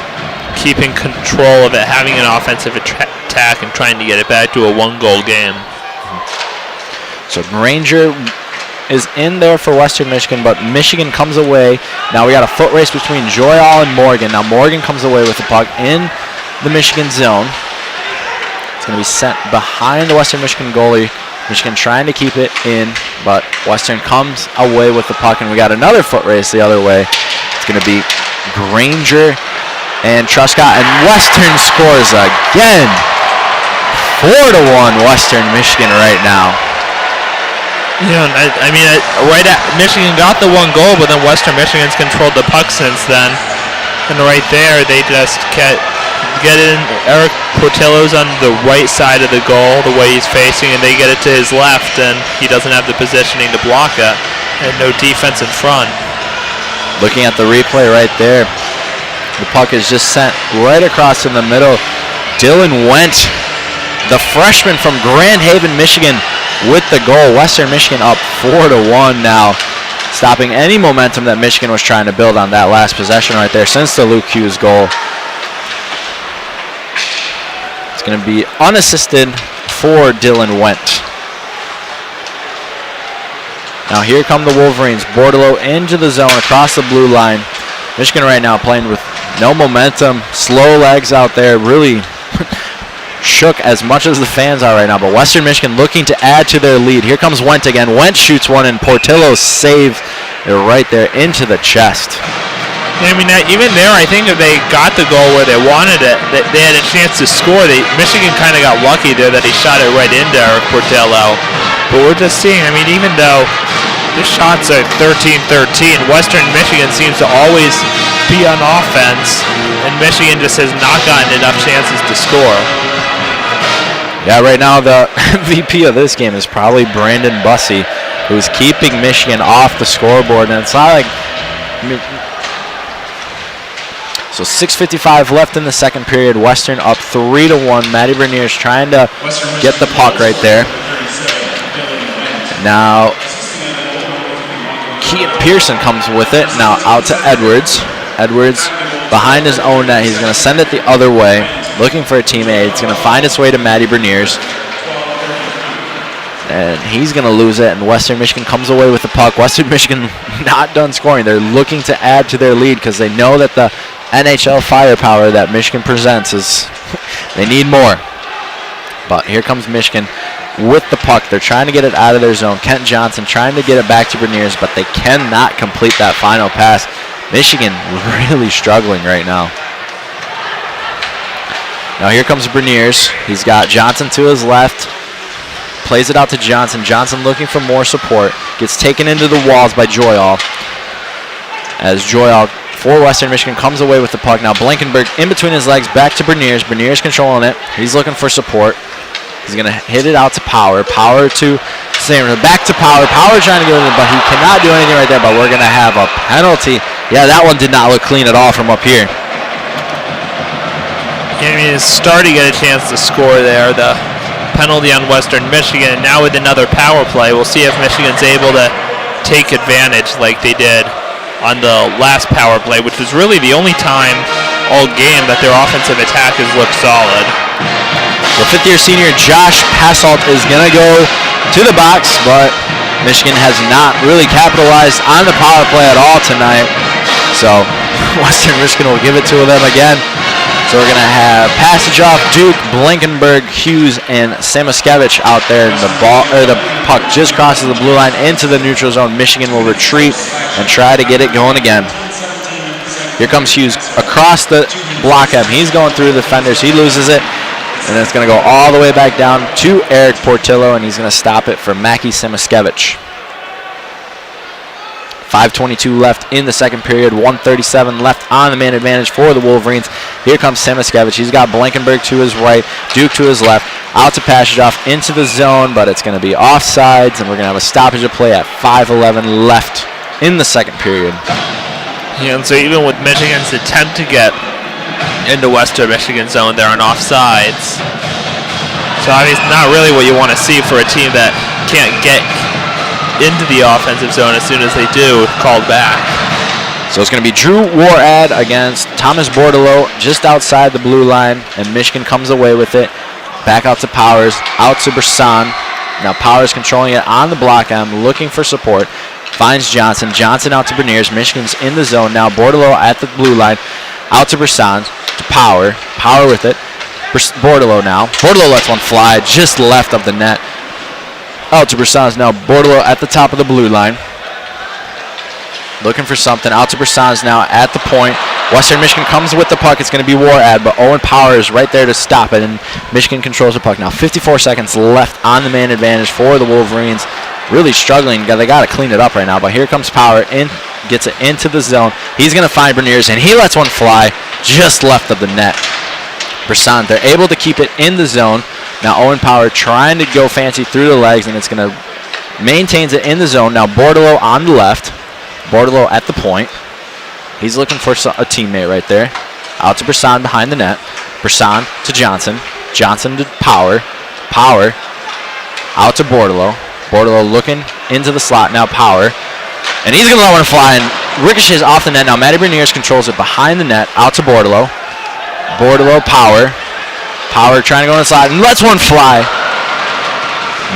keeping control of it, having an offensive attack, and trying to get it back to a one-goal game. So Granger is in there for Western Michigan, but Michigan comes away. Now we got a foot race between Joyal and Morgan. Now Morgan comes away with the puck in the Michigan zone. It's going to be sent behind the Western Michigan goalie. Michigan trying to keep it in, but Western comes away with the puck, and we got another foot race the other way. It's going to be Granger and Truscott, and Western scores again. 4-1 Western Michigan right now. Yeah, I mean, Michigan got the one goal, but then Western Michigan's controlled the puck since then. And right there, they just get in. Eric Portillo's on the right side of the goal, the way he's facing, and they get it to his left, and he doesn't have the positioning to block it, and no defense in front. Looking at the replay right there, the puck is just sent right across in the middle. Dylan Went, the freshman from Grand Haven, Michigan, with the goal. Western Michigan up 4-1 now, stopping any momentum that Michigan was trying to build on that last possession right there since the Luke Hughes goal. It's going to be unassisted for Dylan Wendt. Now here come the Wolverines. Bordelot into the zone across the blue line. Michigan right now playing with no momentum, slow legs out there, really shook as much as the fans are right now. But Western Michigan looking to add to their lead. Here comes Wendt again. Wendt shoots one, and Portillo saves it right there into the chest. I mean, even there, I think if they got the goal where they wanted it, they had a chance to score. Michigan kind of got lucky there that he shot it right into Eric Portillo. But we're just seeing, I mean, even though the shots are 13-13, Western Michigan seems to always be on offense, and Michigan just has not gotten enough chances to score. Yeah, right now the MVP of this game is probably Brandon Bussey, who's keeping Michigan off the scoreboard. And it's not like... So 6:55 left in the second period. Western up 3-1. Maddie Berniers trying to get the puck right there. Now Keaton Pearson comes with it. Now out to Edwards. Edwards behind his own net. He's going to send it the other way, looking for a teammate. It's going to find its way to Maddie Berniers. And he's going to lose it, and Western Michigan comes away with the puck. Western Michigan not done scoring. They're looking to add to their lead because they know that the NHL firepower that Michigan presents is, they need more. But here comes Michigan with the puck. They're trying to get it out of their zone. Kent Johnson trying to get it back to Berniers, but they cannot complete that final pass. Michigan really struggling right now. Now here comes Berniers. He's got Johnson to his left. Plays it out to Johnson. Johnson looking for more support. Gets taken into the walls by Joyal. As Joyal for Western Michigan comes away with the puck. Now Blankenberg in between his legs, back to Berniers. Berniers controlling it. He's looking for support. He's going to hit it out to Power. Power to Sam. Back to Power. Power trying to get it, but he cannot do anything right there. But we're going to have a penalty. Yeah, that one did not look clean at all from up here. I mean, it's starting to get a chance to score there. The penalty on Western Michigan. Now with another power play, we'll see if Michigan's able to take advantage like they did on the last power play, which was really the only time all game that their offensive attack has looked solid. The fifth-year senior Josh Passault is going to go to the box, but Michigan has not really capitalized on the power play at all tonight. So Western Michigan will give it to them again. So we're going to have passage off Duke, Blankenberg, Hughes, and Samoskevich out there. The puck just crosses the blue line into the neutral zone. Michigan will retreat and try to get it going again. Here comes Hughes across the block up. He's going through the defenders. He loses it, and it's going to go all the way back down to Eric Portillo, and he's going to stop it for Mackie Samoskevich. 5:22 left in the second period. 1:37 left on the man advantage for the Wolverines. Here comes Samoskevich. He's got Blankenberg to his right, Duke to his left, out to Pashajoff into the zone, but it's going to be offsides, and we're going to have a stoppage of play at 5:11 left in the second period. Yeah, and so even with Michigan's attempt to get into Western Michigan zone, they're on offsides. So I mean, it's not really what you want to see for a team that can't get into the offensive zone as soon as they do, called back. So it's going to be Drew Warad against Thomas Bordelot just outside the blue line, and Michigan comes away with it. Back out to Powers, out to Brisson. Now Powers controlling it on the block end, looking for support. Finds Johnson. Johnson out to Berniers. Michigan's in the zone now. Bordelot at the blue line. Out to Brisson. To Power. Power with it. Bordelot now. Bordelot lets one fly just left of the net. Out to Brissons now. Bordelot at the top of the blue line. Looking for something. Out to Brissons now at the point. Western Michigan comes with the puck. It's going to be Warad, but Owen Power is right there to stop it, and Michigan controls the puck. Now 54 seconds left on the man advantage for the Wolverines. Really struggling. They got to clean it up right now, but here comes Power in. Gets it into the zone. He's going to find Berniers, and he lets one fly just left of the net. Brisson, they're able to keep it in the zone. Now Owen Power trying to go fancy through the legs, and it's going to maintains it in the zone. Now Bordelot on the left. Bordelot at the point. He's looking for a teammate right there. Out to Brisson behind the net. Brisson to Johnson. Johnson to Power. Power Out to Bordalo. Bordalo looking into the slot. Now Power. And he's going to let one fly. And ricochets off the net. Now Matty Berniers controls it behind the net. Out to Bordalo. Bordalo, Power. Power trying to go in the slot. And lets one fly.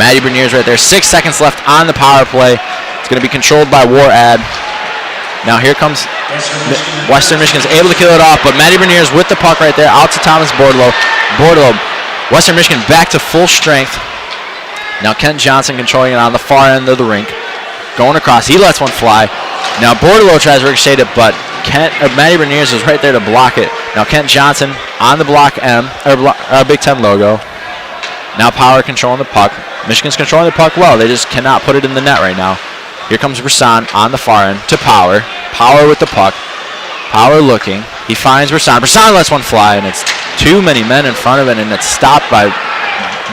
Matty Berniers right there. 6 seconds left on the power play. It's going to be controlled by Warad. Now here comes Western Michigan's able to kill it off, but Matty Berniers with the puck right there, out to Thomas Bordalo. Bordalo, Western Michigan back to full strength. Now Kent Johnson controlling it on the far end of the rink. Going across, he lets one fly. Now Bordalo tries to ricochet it, but Matty Berniers is right there to block it. Now Kent Johnson on the block M, or Big Ten logo. Now Power controlling the puck. Michigan's controlling the puck well, they just cannot put it in the net right now. Here comes Brisson on the far end to Power. Power with the puck. Power looking. He finds Brisson. Brisson lets one fly, and it's too many men in front of it, and it's stopped by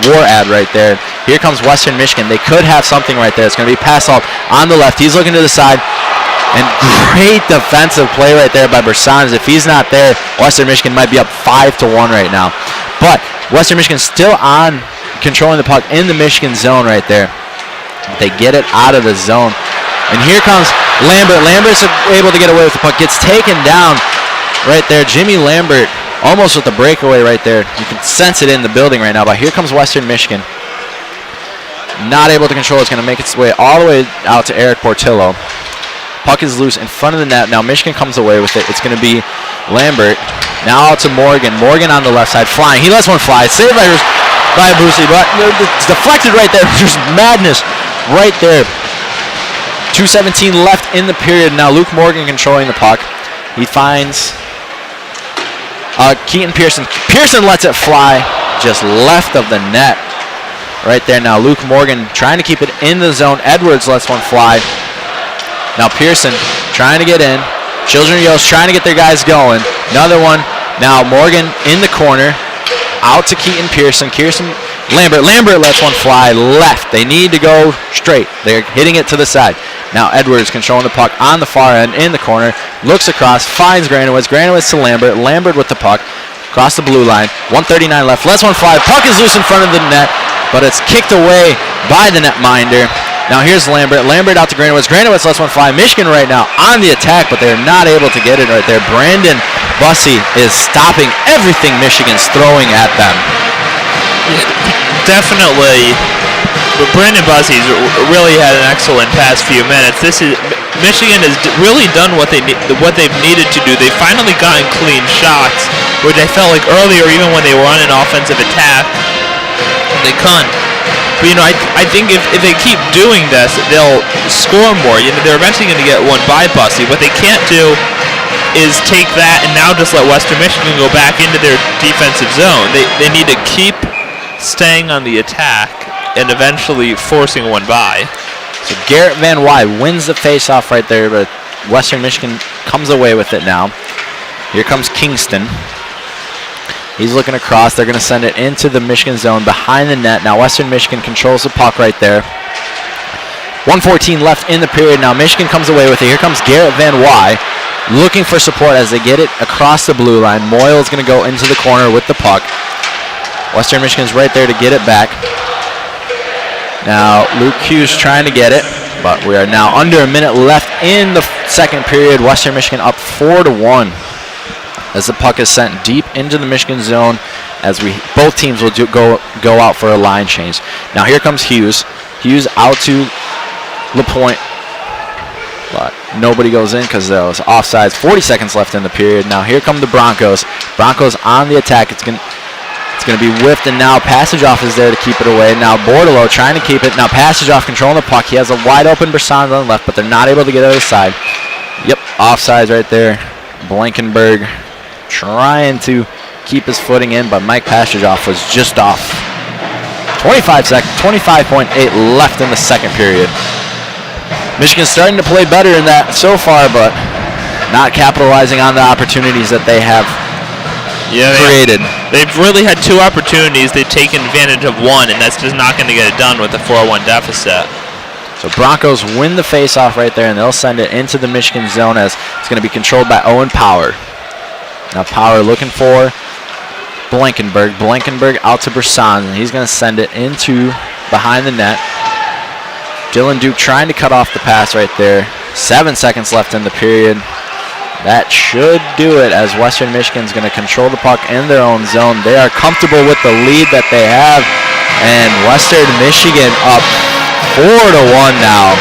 Warad right there. Here comes Western Michigan. They could have something right there. It's going to be Passolt on the left. He's looking to the side. And great defensive play right there by Brisson. If he's not there, Western Michigan might be up 5-1 right now. But Western Michigan still on controlling the puck in the Michigan zone right there. They get it out of the zone. And here comes Lambert. Lambert's able to get away with the puck. Gets taken down right there. Jimmy Lambert almost with the breakaway right there. You can sense it in the building right now. But here comes Western Michigan. Not able to control. It's going to make its way all the way out to Eric Portillo. Puck is loose in front of the net. Now Michigan comes away with it. It's going to be Lambert. Now out to Morgan. Morgan on the left side flying. He lets one fly. It's saved by Boosley, but it's deflected right there. Just madness right there. 2:17 left in the period. Now Luke Morgan controlling the puck. He finds Keaton Pearson. Pearson lets it fly just left of the net right there. Now Luke Morgan trying to keep it in the zone. Edwards lets one fly. Now Pearson trying to get in. Children of Yost trying to get their guys going. Another one. Now Morgan in the corner. Out to Keaton Pearson. Lambert lets one fly left. They need to go straight. They're hitting it to the side. Now Edwards controlling the puck on the far end in the corner. Looks across, finds Granowitz. Granowitz to Lambert. Lambert with the puck. Across the blue line. 1:39 left. Lets one fly. Puck is loose in front of the net, but it's kicked away by the netminder. Now here's Lambert. Lambert out to Granowitz. Granowitz lets one fly. Michigan right now on the attack, but they're not able to get it right there. Brandon Bussey is stopping everything Michigan's throwing at them. Yeah, definitely. But Brandon Bussey's really had an excellent past few minutes. Michigan has really done what they've needed to do. They've finally gotten clean shots, which I felt like earlier, even when they were on an offensive attack, they couldn't. But I think if they keep doing this, they'll score more. They're eventually going to get one by Bussey. What they can't do is take that and now just let Western Michigan go back into their defensive zone. They need to keep staying on the attack and eventually forcing one by. So Garrett Van Wy wins the faceoff right there, but Western Michigan comes away with it now. Here comes Kingston. He's looking across. They're going to send it into the Michigan zone behind the net. Now Western Michigan controls the puck right there. 1:14 left in the period. Now Michigan comes away with it. Here comes Garrett Van Wy looking for support as they get it across the blue line. Moyle's going to go into the corner with the puck. Western Michigan's right there to get it back. Now Luke Hughes trying to get it, but we are now under a minute left in the second period. Western Michigan up 4-1 as the puck is sent deep into the Michigan zone as both teams will go out for a line change. Now here comes Hughes. Hughes out to LaPointe, but nobody goes in because there was offsides. 40 seconds left in the period. Now here come the Broncos. Broncos on the attack. It's going to be whiffed, and now Passageoff is there to keep it away. Now Bordalo trying to keep it. Now Passageoff controlling the puck. He has a wide open Brisson on the left, but they're not able to get out of the side. Yep, offsides right there. Blankenberg trying to keep his footing in, but Mike Passageoff was just off. 25.8 left in the second period. Michigan's starting to play better in that so far, but not capitalizing on the opportunities that they have created. They've really had two opportunities. They've taken advantage of one, and that's just not going to get it done with a 4-1 deficit. So Broncos win the faceoff right there, and they'll send it into the Michigan zone as it's going to be controlled by Owen Power. Now Power looking for Blankenberg. Blankenberg out to Brisson, and he's going to send it into behind the net. Dylan Duke trying to cut off the pass right there. 7 seconds left in the period. That should do it as Western Michigan's going to control the puck in their own zone. They are comfortable with the lead that they have. And Western Michigan up 4-1 now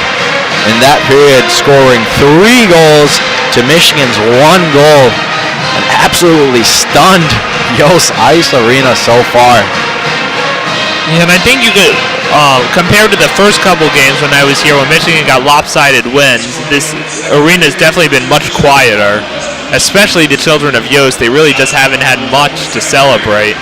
in that period, scoring 3 goals to Michigan's 1 goal. And absolutely stunned Yost Ice Arena so far. Yeah, and I think you could, compared to the first couple games when I was here, when Michigan got lopsided wins, this arena has definitely been much quieter, especially the children of Yost. They really just haven't had much to celebrate.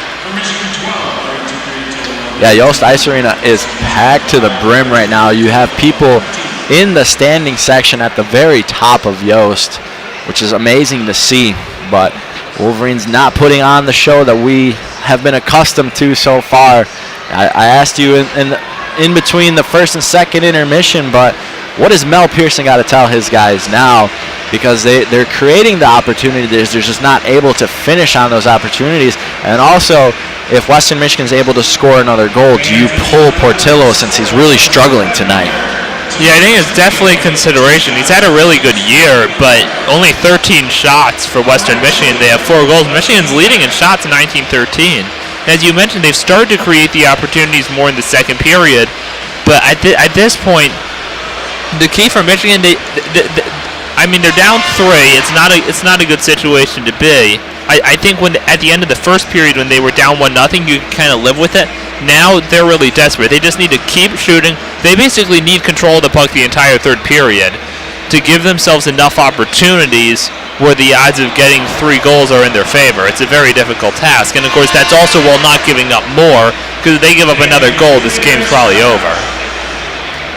Yeah, Yost Ice Arena is packed to the brim right now. You have people in the standing section at the very top of Yost, which is amazing to see. But Wolverines not putting on the show that we have been accustomed to so far. I asked you in between the first and second intermission, but what has Mel Pearson got to tell his guys now? Because they're creating the opportunities, they're just not able to finish on those opportunities. And also, if Western Michigan's able to score another goal, do you pull Portillo since he's really struggling tonight? Yeah, I think it's definitely consideration. He's had a really good year, but only 13 shots for Western Michigan. They have 4 goals. Michigan's leading in shots in 19-13. As you mentioned, they've started to create the opportunities more in the second period, but at this point, the key for Michigan, I mean, they're down 3. It's not a good situation to be. I think when at the end of the first period when they were down 1-0, you kind of live with it. Now they're really desperate. They just need to keep shooting. They basically need control of the puck the entire third period to give themselves enough opportunities where the odds of getting 3 goals are in their favor. It's a very difficult task. And, of course, that's also while not giving up more, because if they give up another goal, this game's probably over.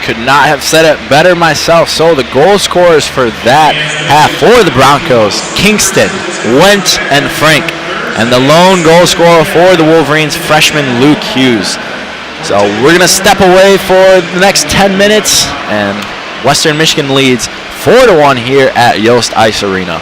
Could not have said it better myself. So the goal scorers for that half for the Broncos, Kingston, Went, and Frank. And the lone goal scorer for the Wolverines, freshman Luke Hughes. So we're going to step away for the next 10 minutes, and Western Michigan leads 4-1 here at Yost Ice Arena.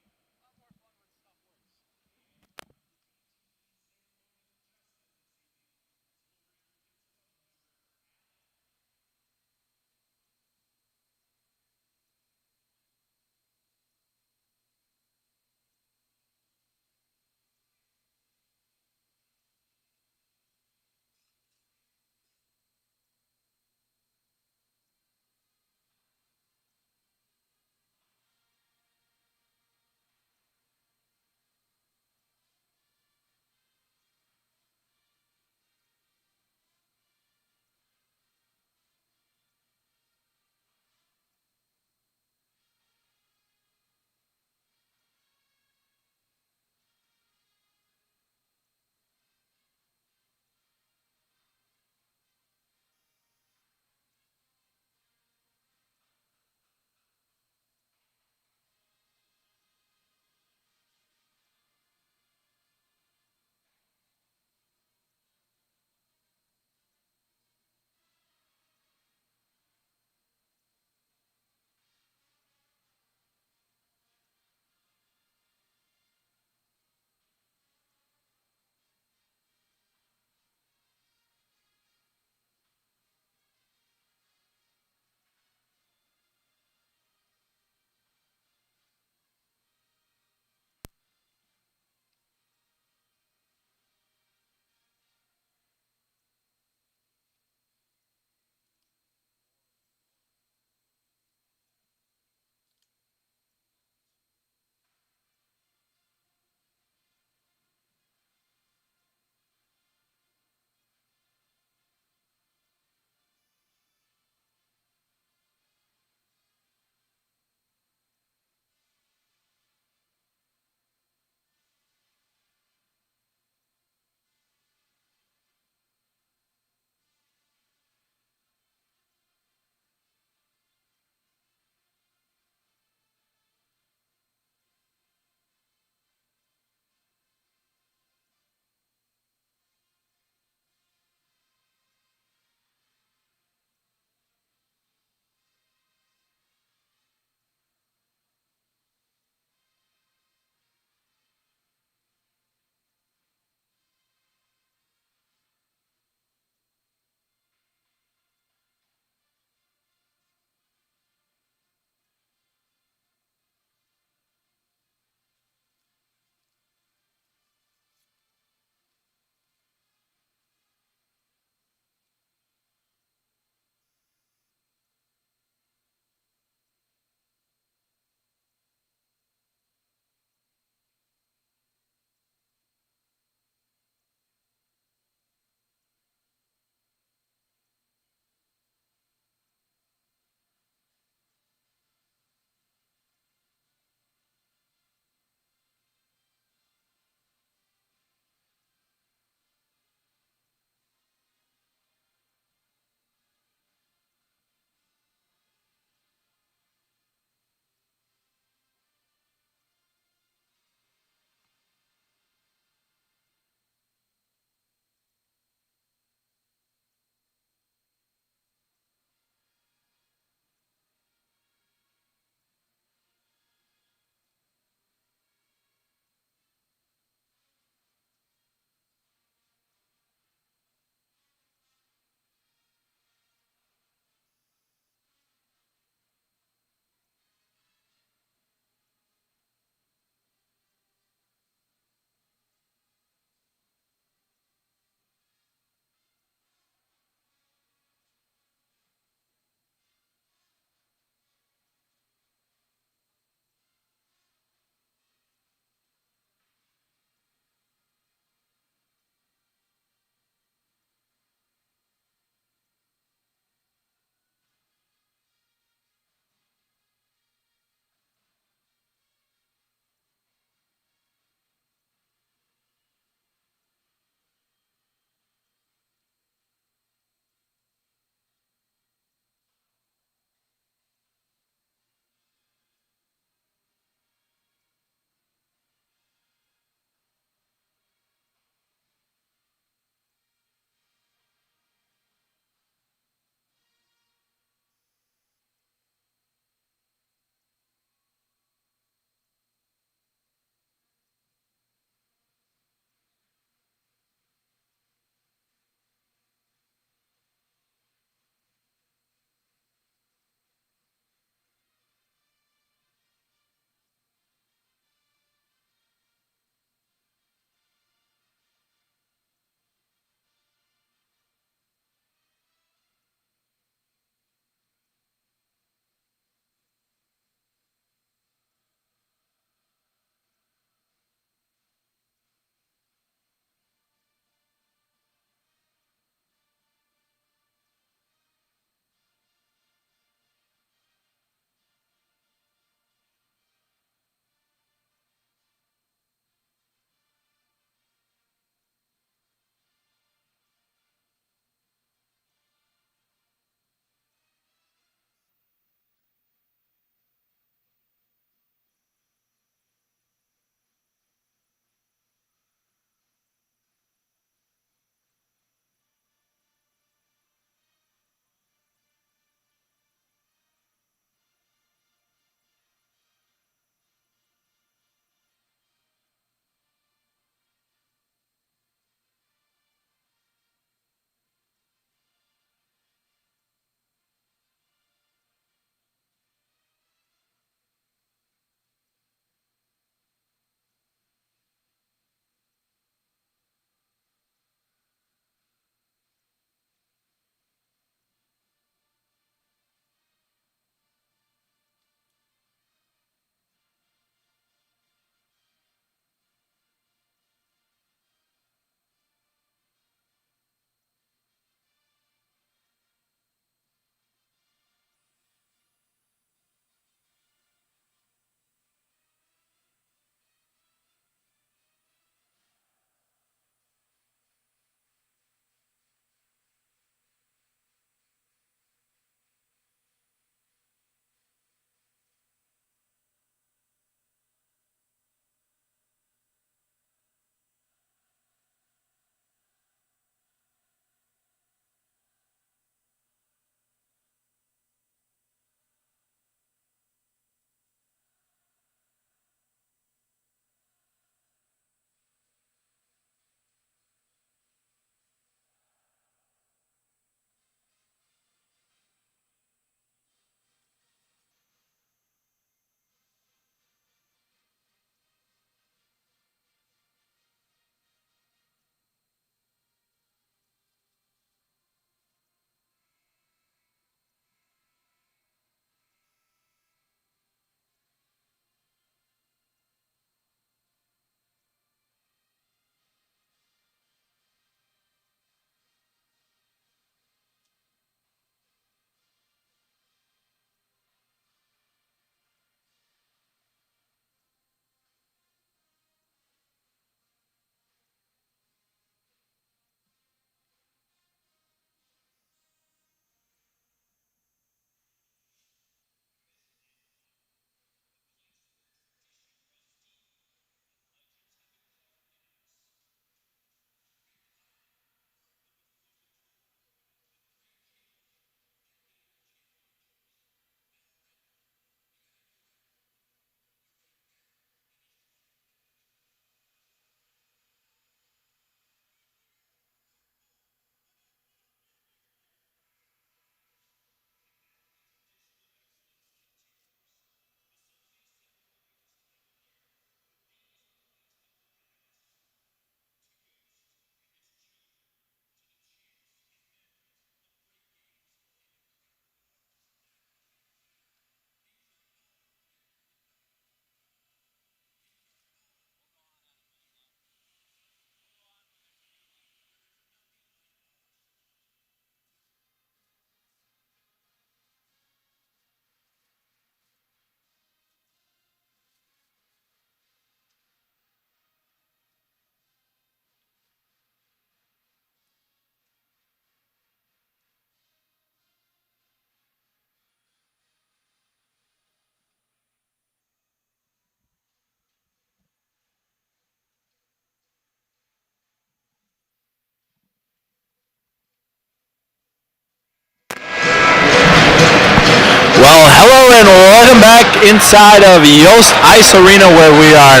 and welcome back inside of Yost Ice Arena, where we are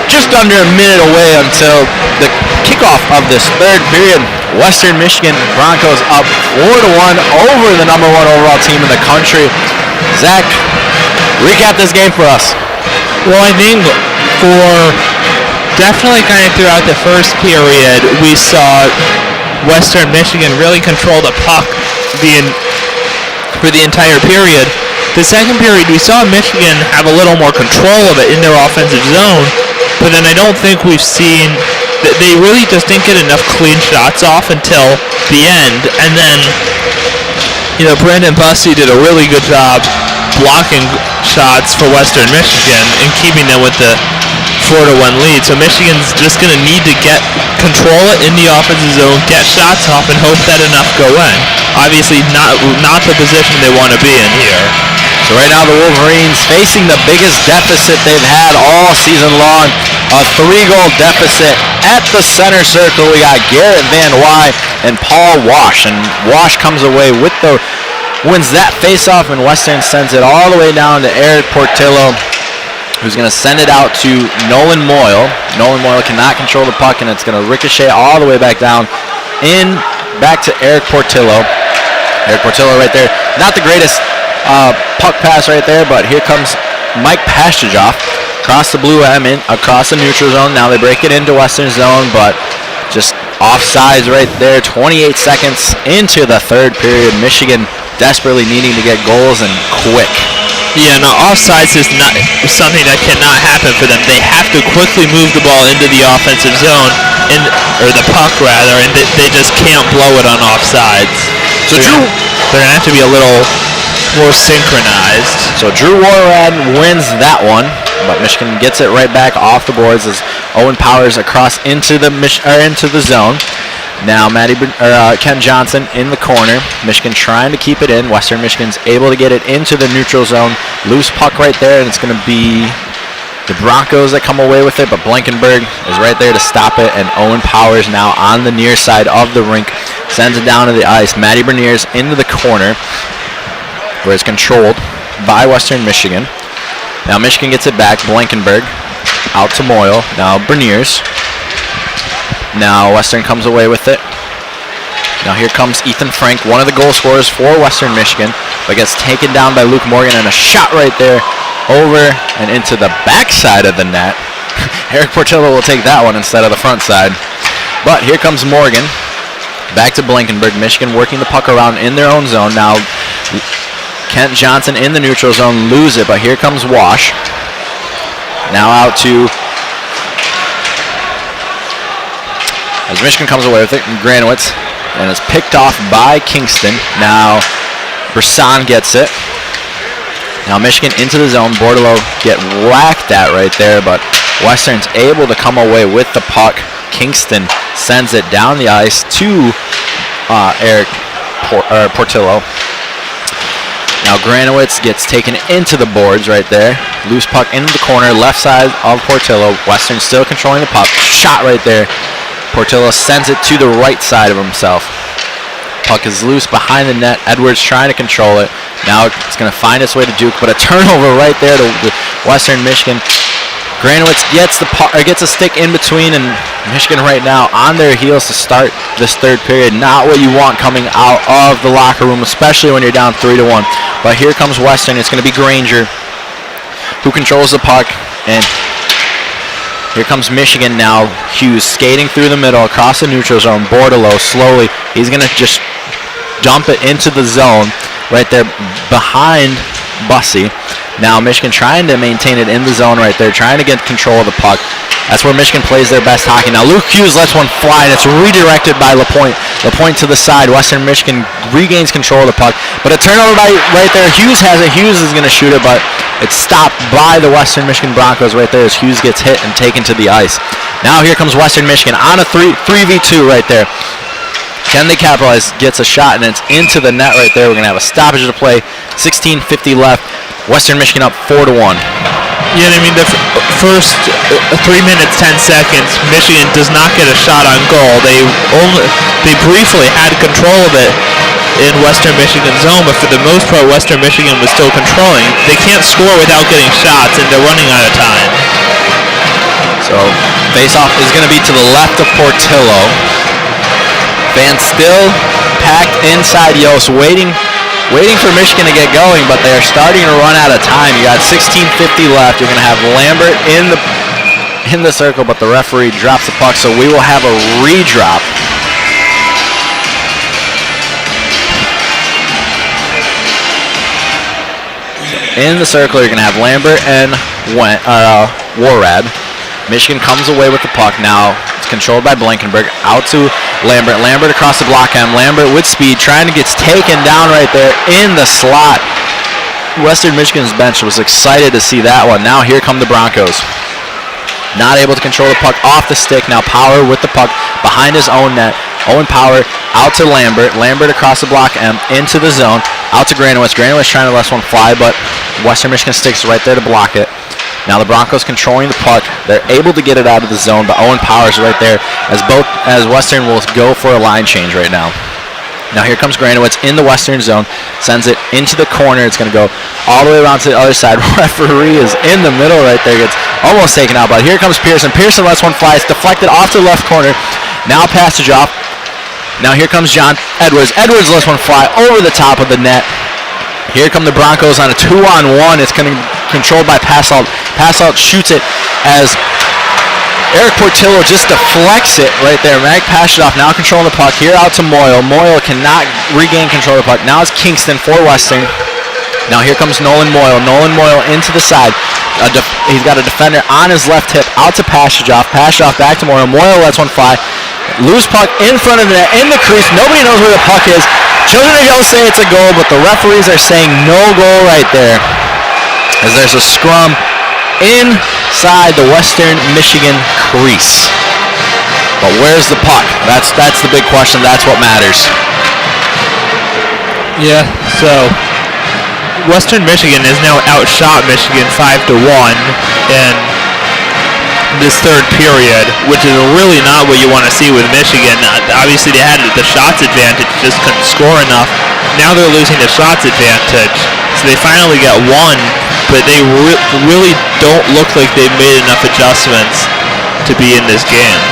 just under a minute away until the kickoff of this third period. Western Michigan Broncos up 4-1 over the #1 overall team in the country. Zach, recap this game for us. Well, I think for definitely kind of throughout the first period, we saw Western Michigan really control the puck for the entire period. The second period, we saw Michigan have a little more control of it in their offensive zone, but then I don't think we've seen that they really just didn't get enough clean shots off until the end. And then, Brandon Bussey did a really good job blocking shots for Western Michigan and keeping them with the 4-1 lead. So Michigan's just going to need to control it in the offensive zone, get shots off, and hope that enough go in. Obviously, not the position they want to be in here. So right now the Wolverines facing the biggest deficit they've had all season long, a 3-goal deficit at the center circle. We got Garrett Van Wy and Paul Wash, and Wash comes away with wins that faceoff, and Western sends it all the way down to Eric Portillo, who's going to send it out to Nolan Moyle. Nolan Moyle cannot control the puck, and it's going to ricochet all the way back down back to Eric Portillo. Eric Portillo right there. Not the greatest puck pass right there, but here comes Mike Pashtajoff across the blue M across the neutral zone. Now they break it into Western zone, but just offsides right there. 28 seconds into the third period. Michigan desperately needing to get goals and quick. Yeah, no, offsides is not something that cannot happen for them. They have to quickly move the ball into the offensive zone, or the puck rather, and they just can't blow it on offsides. So they're going to have to be a little more synchronized. So Drew Warrad wins that one, but Michigan gets it right back off the boards as Owen Powers across into the zone. Now Ken Johnson in the corner. Michigan trying to keep it in. Western Michigan's able to get it into the neutral zone. Loose puck right there, and it's going to be the Broncos that come away with it, but Blankenberg is right there to stop it, and Owen Powers now on the near side of the rink sends it down to the ice. Matty Berniers into the corner, where it's controlled by Western Michigan. Now Michigan gets it back. Blankenberg out to Moyle. Now Berniers. Now Western comes away with it. Now here comes Ethan Frank, one of the goal scorers for Western Michigan, but gets taken down by Luke Morgan, and a shot right there over and into the backside of the net. Eric Portillo will take that one instead of the front side. But here comes Morgan. Back to Blankenberg. Michigan working the puck around in their own zone. Now Kent Johnson in the neutral zone, lose it, but here comes Wash. Now out to, as Michigan comes away with it, Granowitz, and it's picked off by Kingston. Now Brisson gets it. Now Michigan into the zone. Bordelot get whacked at right there, but Western's able to come away with the puck. Kingston sends it down the ice to Eric Portillo. Now Granowitz gets taken into the boards right there. Loose puck into the corner, left side of Portillo. Western still controlling the puck. Shot right there. Portillo sends it to the right side of himself. Puck is loose behind the net. Edwards trying to control it. Now it's going to find its way to Duke, but a turnover right there to Western Michigan. Granowitz gets a stick in between, and Michigan right now on their heels to start this third period. Not what you want coming out of the locker room, especially when you're down 3-1. But here comes Western. It's going to be Granger who controls the puck, and here comes Michigan now. Hughes skating through the middle across the neutral zone. Bordelot slowly. He's going to just dump it into the zone right there behind Bussey. Now Michigan trying to maintain it in the zone right there, trying to get control of the puck. That's where Michigan plays their best hockey. Now Luke Hughes lets one fly, and it's redirected by LaPointe. LaPointe to the side. Western Michigan regains control of the puck. But a turnover right there. Hughes has it. Hughes is going to shoot it, but it's stopped by the Western Michigan Broncos right there as Hughes gets hit and taken to the ice. Now here comes Western Michigan on a 3v2 right there. Can they capitalize? Gets a shot, and it's into the net right there. We're going to have a stoppage of play. 16:50 left. Western Michigan up 4-1. Yeah, I mean, the first 3 minutes, 10 seconds, Michigan does not get a shot on goal. They briefly had control of it in Western Michigan's zone, but for the most part, Western Michigan was still controlling. They can't score without getting shots, and they're running out of time. So face-off is going to be to the left of Portillo. Fans still packed inside Yost, waiting for Michigan to get going, but they're starting to run out of time. You got 16:50 left. You're going to have Lambert in the circle, but the referee drops the puck, so we will have a redrop. In the circle, you're going to have Lambert and Warad. Michigan comes away with the puck now. It's controlled by Blankenberg. Out to Lambert. Lambert across the block M. Lambert with speed, trying to get taken down right there in the slot. Western Michigan's bench was excited to see that one. Now here come the Broncos. Not able to control the puck off the stick. Now Power with the puck behind his own net. Owen Power out to Lambert. Lambert across the block M into the zone. Out to Granowitz. Granowitz trying to let this one fly, but Western Michigan sticks right there to block it. Now the Broncos controlling the puck. They're able to get it out of the zone, but Owen Power's right there as Western will go for a line change right now. Now here comes Granowitz in the Western zone. Sends it into the corner. It's going to go all the way around to the other side. Referee is in the middle right there. Gets almost taken out, but here comes Pearson. Pearson lets one fly. It's deflected off to the left corner. Now passage off. Now here comes John Edwards. Edwards lets one fly over the top of the net. Here come the Broncos on a 2-on-1. It's going to be controlled by Passault. Passault shoots it as Eric Portillo just deflects it right there. Mag Pashoff now controlling the puck. Here out to Moyle. Moyle cannot regain control of the puck. Now it's Kingston for Western. Now here comes Nolan Moyle. Nolan Moyle into the side. He's got a defender on his left hip. Out to Pashoff. Pashoff back to Moyle. Moyle lets one fly. Loose puck in front of the net, in the crease. Nobody knows where the puck is. Children of Hill say it's a goal, but the referees are saying no goal right there, as there's a scrum inside the Western Michigan crease. But where's the puck? That's the big question. That's what matters. Yeah, so Western Michigan has now outshot Michigan 5-1 in this third period, which is really not what you want to see with Michigan. Obviously, they had the shots advantage, just couldn't score enough. Now they're losing the shots advantage, so they finally got one, but they really don't look like they've made enough adjustments to be in this game.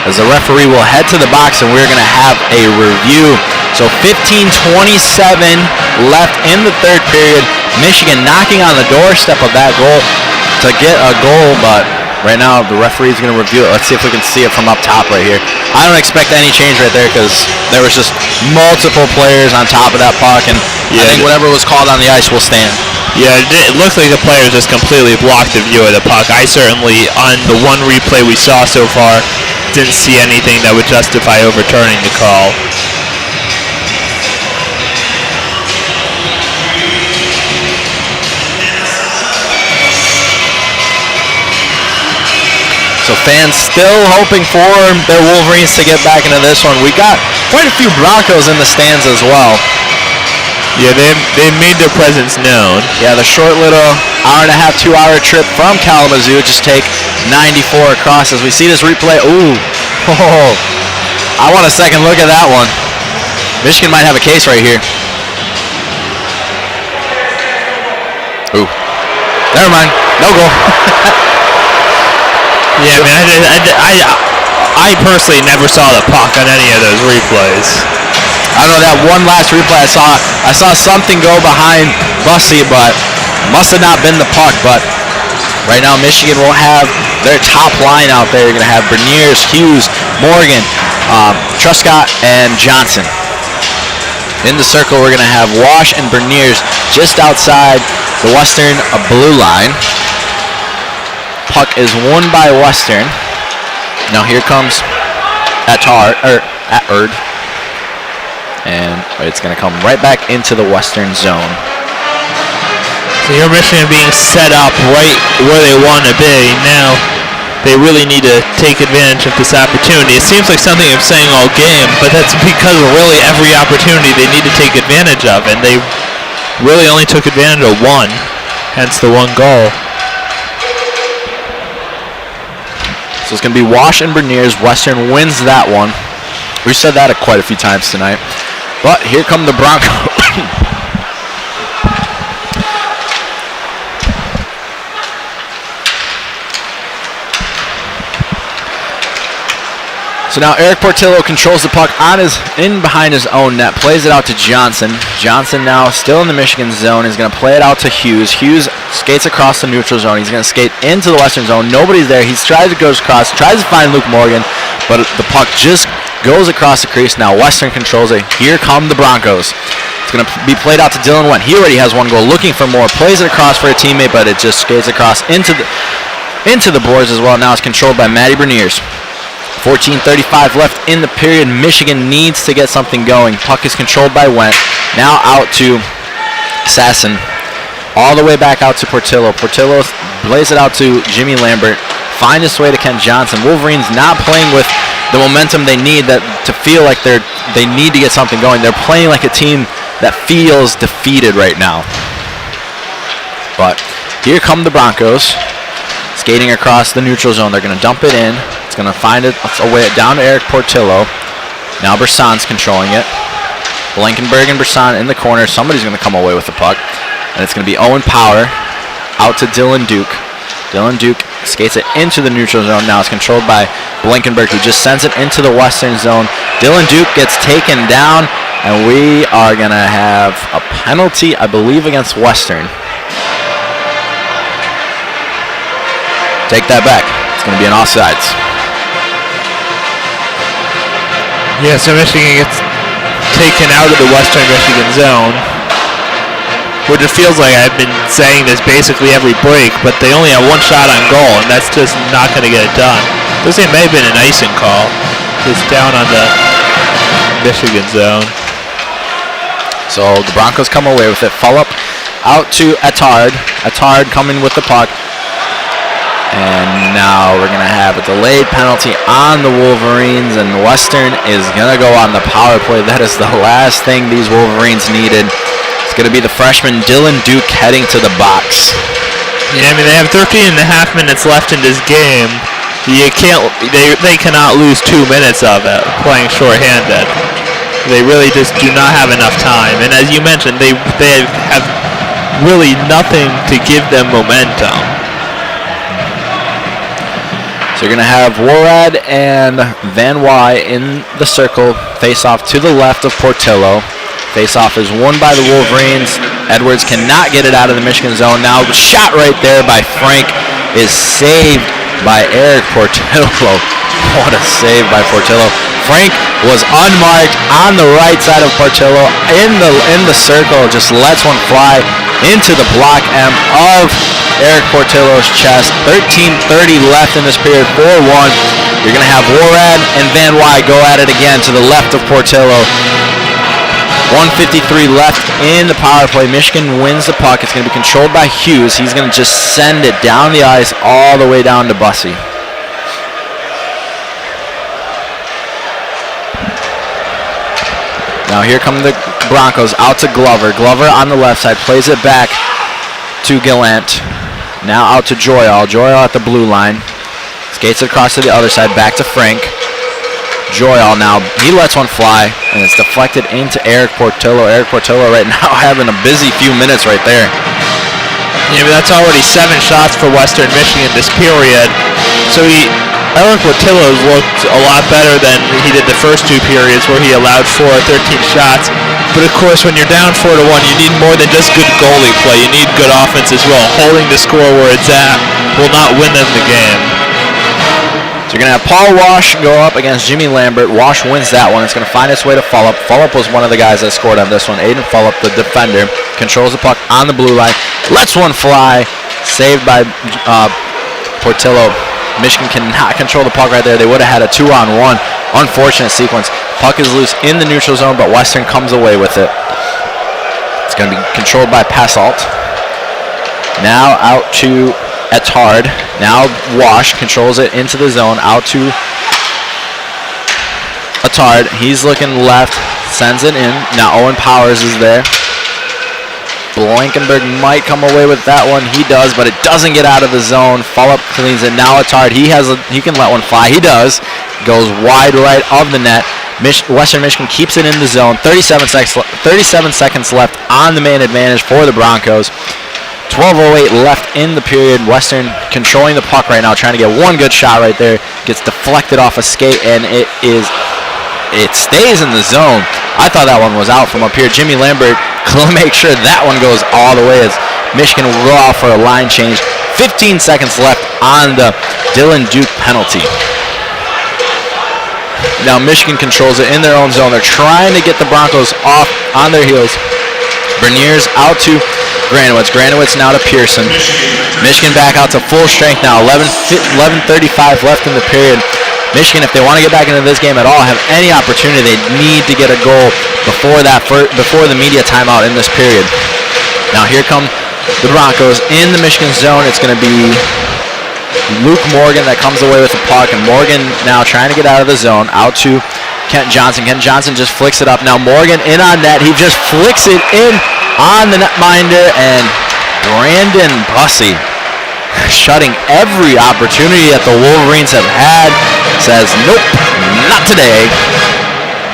As the referee will head to the box, and we're going to have a review. So 15:27 left in the third period. Michigan knocking on the doorstep of that goal to get a goal, but right now the referee is going to review it. Let's see if we can see it from up top right here. I don't expect any change right there because there was just multiple players on top of that puck, and I think whatever was called on the ice will stand. Yeah, it looks like the players just completely blocked the view of the puck. I certainly, on the one replay we saw so far, didn't see anything that would justify overturning the call. So fans still hoping for their Wolverines to get back into this one. We got quite a few Broncos in the stands as well. Yeah, they made their presence known. Yeah, the short little hour and a half, 2 hour trip from Kalamazoo just take 94 across as we see this replay. Ooh, oh, I want a second look at that one. Michigan might have a case right here. Ooh, never mind, no goal. Yeah, man, I personally never saw the puck on any of those replays. I don't know, that one last replay I saw something go behind Bussey, but must have not been the puck. But right now Michigan will have their top line out there. You're going to have Berniers, Hughes, Morgan, Truscott, and Johnson. In the circle, we're going to have Wash and Berniers just outside the Western blue line. Puck is won by Western. Now here comes Erd. And it's going to come right back into the Western zone. So here Michigan being set up right where they want to be. Now they really need to take advantage of this opportunity. It seems like something I'm saying all game, but that's because really every opportunity they need to take advantage of, and they really only took advantage of one, hence the one goal. So it's going to be Wash and Berniers. Western wins that one. We said that quite a few times tonight. But here come the Broncos. So now Eric Portillo controls the puck in behind his own net, plays it out to Johnson. Johnson now still in the Michigan zone. He's going to play it out to Hughes. Hughes skates across the neutral zone. He's going to skate into the Western zone. Nobody's there. He tries to go across, tries to find Luke Morgan, but the puck just goes across the crease. Now Western controls it. Here come the Broncos. It's going to be played out to Dylan Wendt. He already has one goal, looking for more. Plays it across for a teammate, but it just skates across into the boards as well. Now it's controlled by Matty Berniers. 14:35 left in the period. Michigan needs to get something going. Puck is controlled by Wendt. Now out to Sasson. All the way back out to Portillo. Portillo plays it out to Jimmy Lambert. Find his way to Ken Johnson. Wolverines not playing with the momentum they need to feel like they need to get something going. They're playing like a team that feels defeated right now. But here come the Broncos. Skating across the neutral zone. They're going to dump it in. It's going to find it away down to Eric Portillo. Now Brissan's controlling it. Blankenberg and Brisson in the corner. Somebody's going to come away with the puck. And it's going to be Owen Power out to Dylan Duke. Dylan Duke skates it into the neutral zone. Now it's controlled by Blankenberg, who just sends it into the Western zone. Dylan Duke gets taken down, and we are going to have a penalty, I believe, against Western. Take that back. It's going to be an offsides. Yeah, so Michigan gets taken out of the Western Michigan zone, which it feels like I've been saying this basically every break, but they only have one shot on goal, and that's just not going to get it done. This may have been an icing call. It's down on the Michigan zone. So the Broncos come away with it. Follow up out to Attard. Attard coming with the puck. And now we're going to have a delayed penalty on the Wolverines, and Western is going to go on the power play. That is the last thing these Wolverines needed. It's going to be the freshman Dylan Duke heading to the box. Yeah, I mean, they have 13 and a half minutes left in this game. They cannot lose 2 minutes of it playing shorthanded. They really just do not have enough time. And as you mentioned, they have really nothing to give them momentum. So you're going to have Warad and Van Wy in the circle. Face-off to the left of Portillo. Face-off is won by the Wolverines. Edwards cannot get it out of the Michigan zone. Now the shot right there by Frank is saved by Eric Portillo. What a save by Portillo. Frank was unmarked on the right side of Portillo in the circle. Just lets one fly into the block M of Eric Portillo's chest. 13:30 left in this period, 4-1. You're going to have Warad and Van Wy go at it again to the left of Portillo. 1:53 left in the power play. Michigan wins the puck. It's going to be controlled by Hughes. He's going to just send it down the ice all the way down to Bussey. Now here come the Broncos out to Glover. Glover on the left side plays it back to Gallant. Now out to Joyal. Joyal at the blue line. Skates it across to the other side, back to Frank. Joyal now, he lets one fly, and it's deflected into Eric Portillo. Eric Portillo right now having a busy few minutes right there. Yeah, but that's already 7 shots for Western Michigan this period. So Eric Portillo looked a lot better than he did the first 2 periods where he allowed 13 shots. But of course, when you're down 4-1, you need more than just good goalie play. You need good offense as well. Holding the score where it's at will not win them the game. So you're going to have Paul Wash go up against Jimmy Lambert. Wash wins that one. It's going to find its way to Fulop. Fulop was one of the guys that scored on this one. Aiden Fulop, the defender, controls the puck on the blue line. Lets one fly. Saved by Portillo. Michigan cannot control the puck right there. They would have had a 2-on-1. Unfortunate sequence. Puck is loose in the neutral zone, but Western comes away with it. It's going to be controlled by Passault. Now out to Attard. Now Wash controls it into the zone. Out to Attard. He's looking left. Sends it in. Now Owen Powers is there. Blankenberg might come away with that one. He does, but it doesn't get out of the zone. Follow-up cleans it. Now it's hard. He can let one fly. He does. Goes wide right of the net. Western Michigan keeps it in the zone. 37 seconds left on the man advantage for the Broncos. 12:08 left in the period. Western controlling the puck right now, trying to get one good shot right there. Gets deflected off a skate, and it stays in the zone. I thought that one was out from up here. Jimmy Lambert make sure that one goes all the way as Michigan will go out for a line change. 15 seconds left on the Dylan Duke penalty. Now Michigan controls it in their own zone. They're trying to get the Broncos off on their heels. Bernier's out to Granowitz. Granowitz now to Pearson. Michigan back out to full strength now. 11:35 left in the period. Michigan, if they want to get back into this game at all, have any opportunity, they need to get a goal before the media timeout in this period. Now here come the Broncos in the Michigan zone. It's going to be Luke Morgan that comes away with the puck, and Morgan now trying to get out of the zone. Out to Kent Johnson. Kent Johnson just flicks it up. Now Morgan in on net. He just flicks it in on the netminder, and Brandon Bussey, shutting every opportunity that the Wolverines have had, says, nope, not today.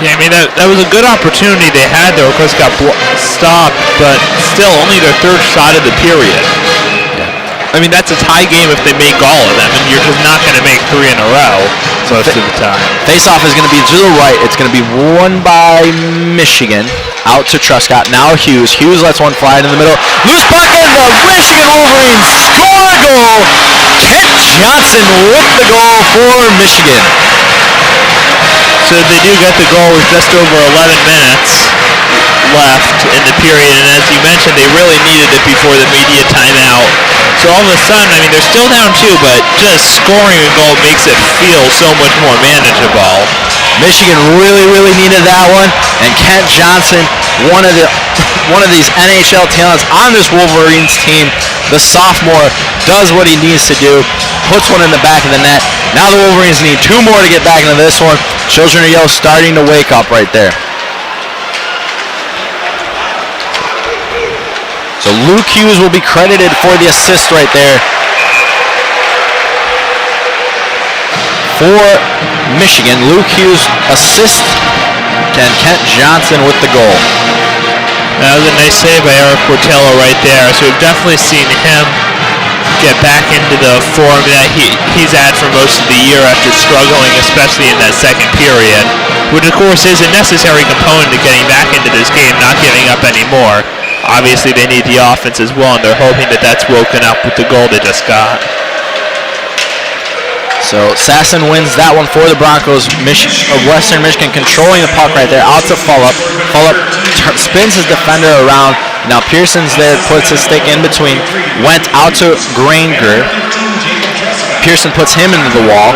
Yeah, I mean, that was a good opportunity they had there. Of course, got stopped, but still only their third shot of the period. I mean, that's a tie game if they make all of them, and you're just not going to make three in a row most of the time. Face-off is going to be to the right. It's going to be won by Michigan. Out to Truscott. Now Hughes. Hughes lets one fly in the middle. Loose puck, and the Michigan Wolverines score a goal. Kent Johnson with the goal for Michigan. So they do get the goal with just over 11 minutes left in the period, and as you mentioned, they really needed it before the media timeout. So all of a sudden, I mean, they're still down 2, but just scoring a goal makes it feel so much more manageable. Michigan really needed that one, and Kent Johnson, one of these NHL talents on this Wolverines team, the sophomore, does what he needs to do, puts one in the back of the net. Now the Wolverines need 2 more to get back into this one. Children of Yale starting to wake up right there. So Luke Hughes will be credited for the assist right there for Michigan. Luke Hughes assist, and Kent Johnson with the goal. That was a nice save by Eric Portillo right there. So we've definitely seen him get back into the form that he's had for most of the year after struggling, especially in that second period, which of course is a necessary component to getting back into this game, not giving up anymore. Obviously they need the offense as well, and they're hoping that that's woken up with the goal they just got. So Sasson wins that one for the Broncos. Western Michigan controlling the puck right there. Out to Fulop. Fulop spins his defender around. Now Pearson's there, puts his stick in between. Went out to Granger. Pearson puts him into the wall.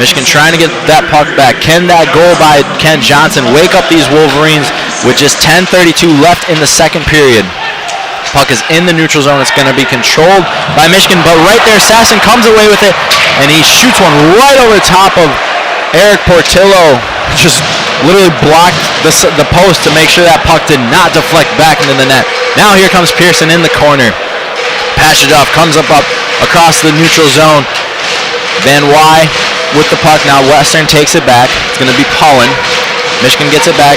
Michigan trying to get that puck back. Can that goal by Kent Johnson wake up these Wolverines with just 10:32 left in the second period? Puck is in the neutral zone. It's going to be controlled by Michigan, but right there Sasson comes away with it, and he shoots one right over the top of Eric Portillo. Just literally blocked the post to make sure that puck did not deflect back into the net. Now here comes Pearson in the corner. Pashidov comes up across the neutral zone. Van Wy with the puck. Now Western takes it back. It's going to be Pullen. Michigan gets it back.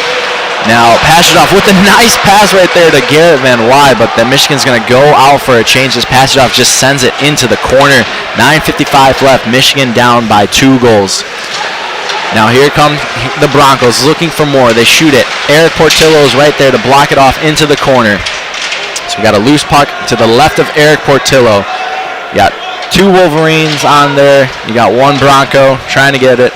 Now Pashidov with a nice pass right there to Garrett Van Wy, but then Michigan's going to go out for a change as Pashidov just sends it into the corner. 9:55 left. Michigan down by 2 goals. Now here come the Broncos looking for more. They shoot it. Eric Portillo is right there to block it off into the corner. So we got a loose puck to the left of Eric Portillo. You got 2 Wolverines on there. You got 1 Bronco trying to get it.